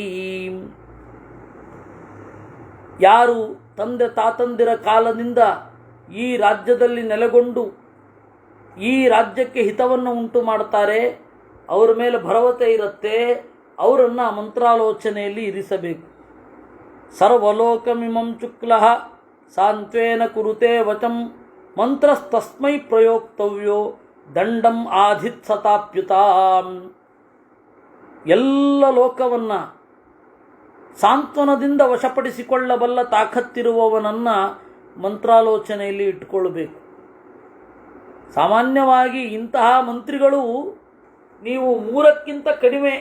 ಯಾರು ತಂದೆ ತಾತಂದಿರ ಕಾಲದಿಂದ ಈ ರಾಜ್ಯದಲ್ಲಿ ನೆಲೆಗೊಂಡು ಈ ರಾಜ್ಯಕ್ಕೆ ಹಿತವನ್ನು ಉಂಟು ಮಾಡ್ತಾರೆ, ಅವರ ಮೇಲೆ ಭರವಸೆ ಇರುತ್ತೆ, ಅವರನ್ನು ಮಂತ್ರಾಲೋಚನೆಯಲ್ಲಿ ಇರಿಸಬೇಕು. ಸರ್ವಲೋಕಮಿಮಂ ಶುಕ್ಲಃ ಸಾಂತ್ವೇನ ಕುರುತೆ ವಚಂ ಮಂತ್ರಸ್ತಸ್ಮೈ ಪ್ರಯೋಕ್ತವ್ಯೋ ದಂಡಂ ಆಧಿತ್ಸತಾಪ್ಯುತಾಂ. ಎಲ್ಲ ಲೋಕವನ್ನು ಸಾಂತ್ವನದಿಂದ ವಶಪಡಿಸಿಕೊಳ್ಳಬಲ್ಲ ತಾಕತ್ತಿರುವವನನ್ನು ಮಂತ್ರಾಲೋಚನೆಯಲ್ಲಿ ಇಟ್ಟುಕೊಳ್ಳಬೇಕು. ಸಾಮಾನ್ಯವಾಗಿ ಇಂತಹ ಮಂತ್ರಿಗಳು ನೀವು 3ಕ್ಕಿಂತ ಕಡಿಮೆ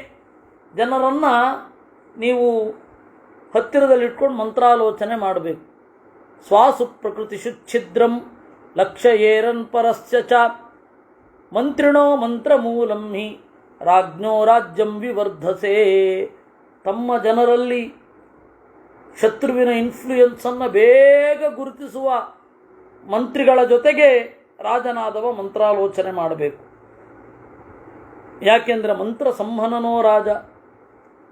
ಜನರನ್ನು ನೀವು ಹತ್ತಿರದಲ್ಲಿಟ್ಕೊಂಡು ಮಂತ್ರಾಲೋಚನೆ ಮಾಡಬೇಕು. ಸ್ವಾಸು ಪ್ರಕೃತಿಷು ಛಿದ್ರಂ ಲಕ್ಷ್ಯಯೇರನ್ ಪರಸ್ಯ ಚ ಮಂತ್ರಿಣೋ ಮಂತ್ರಮೂಲಂ ಹಿ ರಾಜ್ಞೋ ರಾಜ್ಯಂ ವಿವರ್ಧಸೆ. ತಮ್ಮ ಜನರಲ್ಲಿ ಶತ್ರುವಿನ ಇನ್ಫ್ಲೂಯೆನ್ಸನ್ನು ಬೇಗ ಗುರುತಿಸುವ ಮಂತ್ರಿಗಳ ಜೊತೆಗೆ ರಾಜನಾದವ ಮಂತ್ರಾಲೋಚನೆ ಮಾಡಬೇಕು. ಯಾಕೆಂದರೆ ಮಂತ್ರ ಸಂವಹನನೋ ರಾಜ.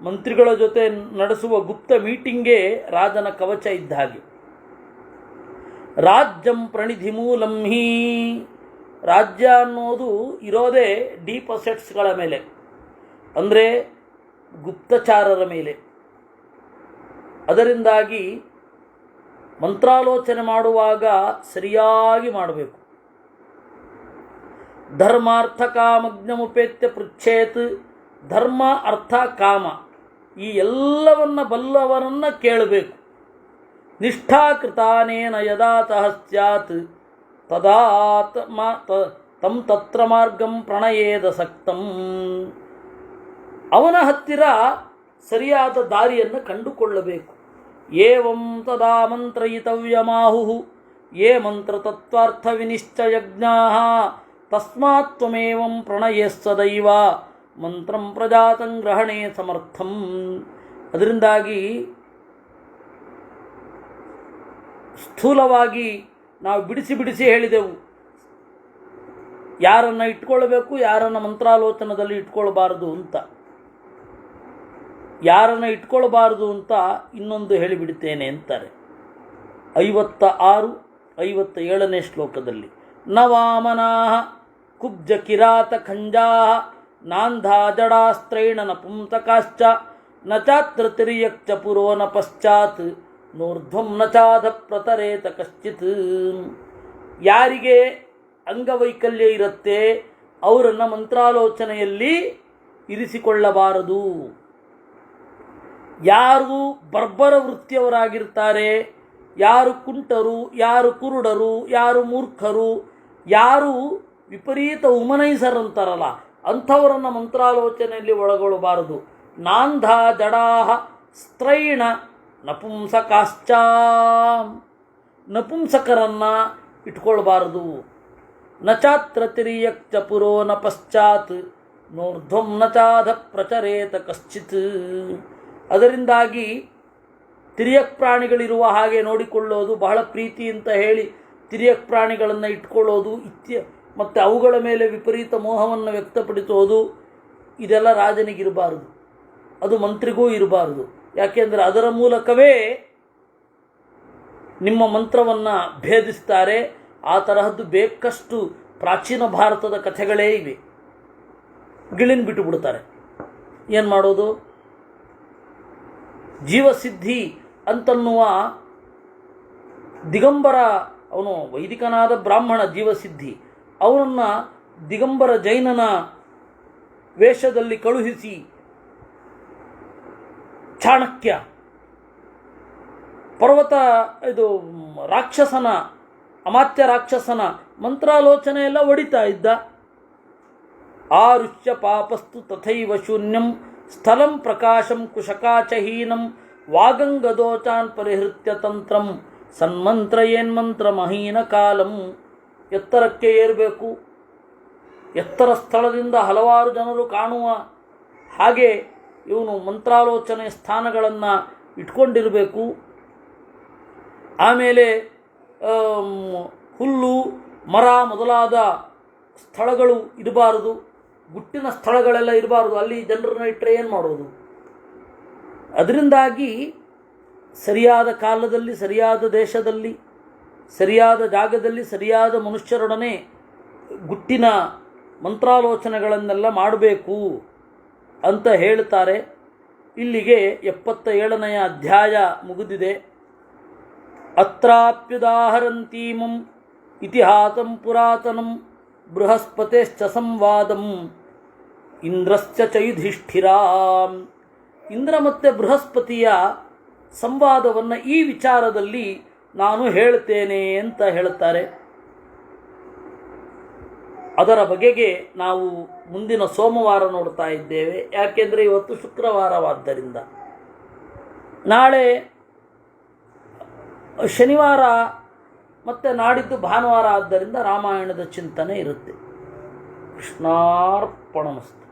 ಮಂತ್ರಿಗಳ ಜೊತೆ ನಡೆಸುವ ಗುಪ್ತ ಮೀಟಿಂಗೇ ರಾಜನ ಕವಚ ಇದ್ದ ಹಾಗೆ. ರಾಜ್ಯಂ ಪ್ರಣಿಧಿ ಮೂಲಂ ಹಿ. ರಾಜ್ಯ ಅನ್ನೋದು ಇರೋದೇ ಡೀಪ್ ಅಸೆಟ್ಸ್ಗಳ ಮೇಲೆ, ಅಂದರೆ ಗುಪ್ತಚಾರರ ಮೇಲೆ. ಅದರಿಂದಾಗಿ ಮಂತ್ರಾಲೋಚನೆ ಮಾಡುವಾಗ ಸರಿಯಾಗಿ ಮಾಡಬೇಕು. ಧರ್ಮಾರ್ಥ ಕಾಮಜ್ಞಮುಪೇತ್ಯ ಪೃಚ್ಛೇತ್. ಧರ್ಮ ಅರ್ಥ ಕಾಮ ಈ ಎಲ್ಲವನ್ನ ಬಲ್ಲವರನ್ನು ಕೇಳಬೇಕು. ನಿಷ್ಠಾಕೃತಾನೇನ ಯದಾತಃ ಸ್ಯಾತ್ ತದಾ ತಂ ತತ್ರ ಮಾರ್ಗಂ ಪ್ರಣಯೇದ ಸಕ್ತಂ. ಅವನ ಹತ್ತಿರ ಸರಿಯಾದ ದಾರಿಯನ್ನು ಕಂಡುಕೊಳ್ಳಬೇಕು. ಏವಂ ತದಾ ಮಂತ್ರಯಿತವ್ಯಮಾಹು ಯೇ ಮಂತ್ರ ತತ್ವಾರ್ಥ ವಿನಿಶ್ಚಯಜ್ಞಾಃ ತಸ್ಮಾತ್ ತ್ವಮೇವಂ ಪ್ರಣಯೇ ಸದೈವ ಮಂತ್ರಂ ಪ್ರಜಾತಂ ಗ್ರಹಣೆ ಸಮರ್ಥಂ. ಅದರಿಂದಾಗಿ ಸ್ಥೂಲವಾಗಿ ನಾವು ಬಿಡಿಸಿ ಹೇಳಿದೆವು ಯಾರನ್ನು ಇಟ್ಕೊಳ್ಬೇಕು, ಯಾರನ್ನು ಮಂತ್ರಾಲೋಚನದಲ್ಲಿ ಇಟ್ಕೊಳ್ಬಾರದು ಅಂತ. ಯಾರನ್ನು ಇಟ್ಕೊಳ್ಬಾರದು ಅಂತ ಇನ್ನೊಂದು ಹೇಳಿಬಿಡ್ತೇನೆ ಅಂತಾರೆ 56, 57ನೇ ಶ್ಲೋಕದಲ್ಲಿ. ನ ವಾಮನಾಃ ಕುಬ್ಜ ಕಿರಾತ ಖಂಜಾಃ ನಾಂಧಾ ಜಡಾಸ್ತ್ರೈಣ ನಪುಂಸಕಾಶ್ಚ ನ ಚಾತ್ರ ತಿರ್ಯಕ್ಚ ಪುರೋ ನ ಪಶ್ಚಾತ್ ನೂರ್ಧ್ವಂ ನ ಚಾಧ ಪ್ರತರೇತ ಕಶ್ಚಿತ್. ಯಾರಿಗೆ ಅಂಗವೈಕಲ್ಯ ಇರುತ್ತೆ ಅವರನ್ನು ಮಂತ್ರಾಲೋಚನೆಯಲ್ಲಿ ಇರಿಸಿಕೊಳ್ಳಬಾರದು. ಯಾರು ಬರ್ಬರ ವೃತ್ತಿಯವರಾಗಿರ್ತಾರೆ, ಯಾರು ಕುಂಟರು, ಯಾರು ಕುರುಡರು, ಯಾರು ಮೂರ್ಖರು, ಯಾರು ವಿಪರೀತ ಉಮನೈಸರಂತಾರಲ್ಲ ಅಂಥವರನ್ನು ಮಂತ್ರಾಲೋಚನೆಯಲ್ಲಿ ಒಳಗೊಳ್ಳಬಾರದು. ನಾಂಧ ಜಡಾಹ ಸ್ತ್ರೈಣ ನಪುಂಸಕಾಶ್ಚ, ನಪುಂಸಕರನ್ನು ಇಟ್ಕೊಳ್ಬಾರದು. ನ ಚಾತ್ರ ತಿರ್ಯಕ್ಚ ಪುರೋ ನ ಪಶ್ಚಾತ್ ನೋರ್ಧ್ವಂ ನ ಚಾಧ ಪ್ರಚರೇತ ಕಶ್ಚಿತ್. ಅದರಿಂದಾಗಿ ತಿರ್ಯಕ್ ಪ್ರಾಣಿಗಳಿರುವ ಹಾಗೆ ನೋಡಿಕೊಳ್ಳೋದು, ಬಹಳ ಪ್ರೀತಿ ಅಂತ ಹೇಳಿ ತಿರ್ಯಕ್ ಪ್ರಾಣಿಗಳನ್ನು ಇಟ್ಕೊಳ್ಳೋದು ಮತ್ತು ಅವುಗಳ ಮೇಲೆ ವಿಪರೀತ ಮೋಹವನ್ನು ವ್ಯಕ್ತಪಡಿಸೋದು, ಇದೆಲ್ಲ ರಾಜನಿಗಿರಬಾರದು, ಅದು ಮಂತ್ರಿಗೂ ಇರಬಾರದು. ಯಾಕೆಂದರೆ ಅದರ ಮೂಲಕವೇ ನಿಮ್ಮ ಮಂತ್ರವನ್ನು ಭೇದಿಸ್ತಾರೆ. ಆ ತರಹದ್ದು ಬೇಕಷ್ಟು ಪ್ರಾಚೀನ ಭಾರತದ ಕಥೆಗಳೇ ಇವೆ. ಗಿಳಿನ ಬಿಟ್ಟು ಬಿಡ್ತಾರೆ. ಏನು ಮಾಡೋದು? ಜೀವಸಿದ್ಧಿ ಅಂತನ್ನುವ ದಿಗಂಬರ, ಅವನು ವೈದಿಕನಾದ ಬ್ರಾಹ್ಮಣ ಜೀವಸಿದ್ಧಿ, ಅವನನ್ನು ದಿಗಂಬರ ಜೈನನ ವೇಷದಲ್ಲಿ ಕಳುಹಿಸಿ ಚಾಣಕ್ಯ ಪರ್ವತ ಇದು ರಾಕ್ಷಸನ ಅಮಾತ್ಯ ರಾಕ್ಷಸನ ಮಂತ್ರಾಲೋಚನೆ ಎಲ್ಲ ಹೊಡಿತಾ ಇದ್ದ. ಆರುಷ್ಯ ಪಾಪಸ್ತು ತಥೈವ ಶೂನ್ಯಂ ಸ್ಥಲಂ ಪ್ರಕಾಶಂ ಕುಶಕಾಚಹೀನಂ ವಾಗಂಗದೋಚಾನ್ ಪರಿಹೃತ್ಯ ತಂತ್ರಂ ಸನ್ಮಂತ್ರ ಏನ್ಮಂತ್ರ ಮಹೀನ ಕಾಲಂ. ಎತ್ತರಕ್ಕೆ ಏರಬೇಕು, ಎತ್ತರ ಸ್ಥಳದಿಂದ ಹಲವಾರು ಜನರು ಕಾಣುವ ಹಾಗೆ ಇವನು ಮಂತ್ರಾಲೋಚನೆ ಸ್ಥಾನಗಳನ್ನು ಇಟ್ಕೊಂಡಿರಬೇಕು. ಆಮೇಲೆ ಹುಲ್ಲು ಮರ ಮೊದಲಾದ ಸ್ಥಳಗಳು ಇರಬಾರದು, ಗುಟ್ಟಿನ ಸ್ಥಳಗಳೆಲ್ಲ ಇರಬಾರದು. ಅಲ್ಲಿ ಜನರನ್ನ ಇಟ್ಟರೆ ಏನು ಮಾಡೋದು? ಅದರಿಂದಾಗಿ ಸರಿಯಾದ ಕಾಲದಲ್ಲಿ, ಸರಿಯಾದ ದೇಶದಲ್ಲಿ, ಸರಿಯಾದ ಜಾಗದಲ್ಲಿ, ಸರಿಯಾದ ಮನುಷ್ಯರೊಡನೆ ಗುಟ್ಟಿನ ಮಂತ್ರಾಲೋಚನೆಗಳನ್ನೆಲ್ಲ ಮಾಡಬೇಕು ಅಂತ ಹೇಳ್ತಾರೆ. ಇಲ್ಲಿಗೆ 77ನೆಯ ಅಧ್ಯಾಯ ಮುಗಿದಿದೆ. ಅತ್ರಾಪ್ಯುದಾಹರಂತೀಮಂ ಇತಿಹಾಸಂ ಪುರಾತನಂ ಬೃಹಸ್ಪತಿಶ್ಚ ಸಂವಾದಂ ಇಂದ್ರಶ್ಚ ಯುಧಿಷ್ಠಿರಾಂ. ಇಂದ್ರ ಮತ್ತು ಬೃಹಸ್ಪತಿಯ ಸಂವಾದವನ್ನು ಈ ವಿಚಾರದಲ್ಲಿ ನಾನು ಹೇಳ್ತೇನೆ ಅಂತ ಹೇಳ್ತಾರೆ. ಅದರ ಬಗೆಗೆ ನಾವು ಮುಂದಿನ ಸೋಮವಾರ ನೋಡ್ತಾ ಇದ್ದೇವೆ. ಯಾಕೆಂದರೆ ಇವತ್ತು ಶುಕ್ರವಾರವಾದ್ದರಿಂದ. ನಾಳೆ ಶನಿವಾರ ಮತ್ತು ನಾಡಿದ್ದು ಭಾನುವಾರ ಆದ್ದರಿಂದ ರಾಮಾಯಣದ ಚಿಂತನೆ ಇರುತ್ತೆ. ಕೃಷ್ಣಾರ್ಪಣಮಸ್ತು.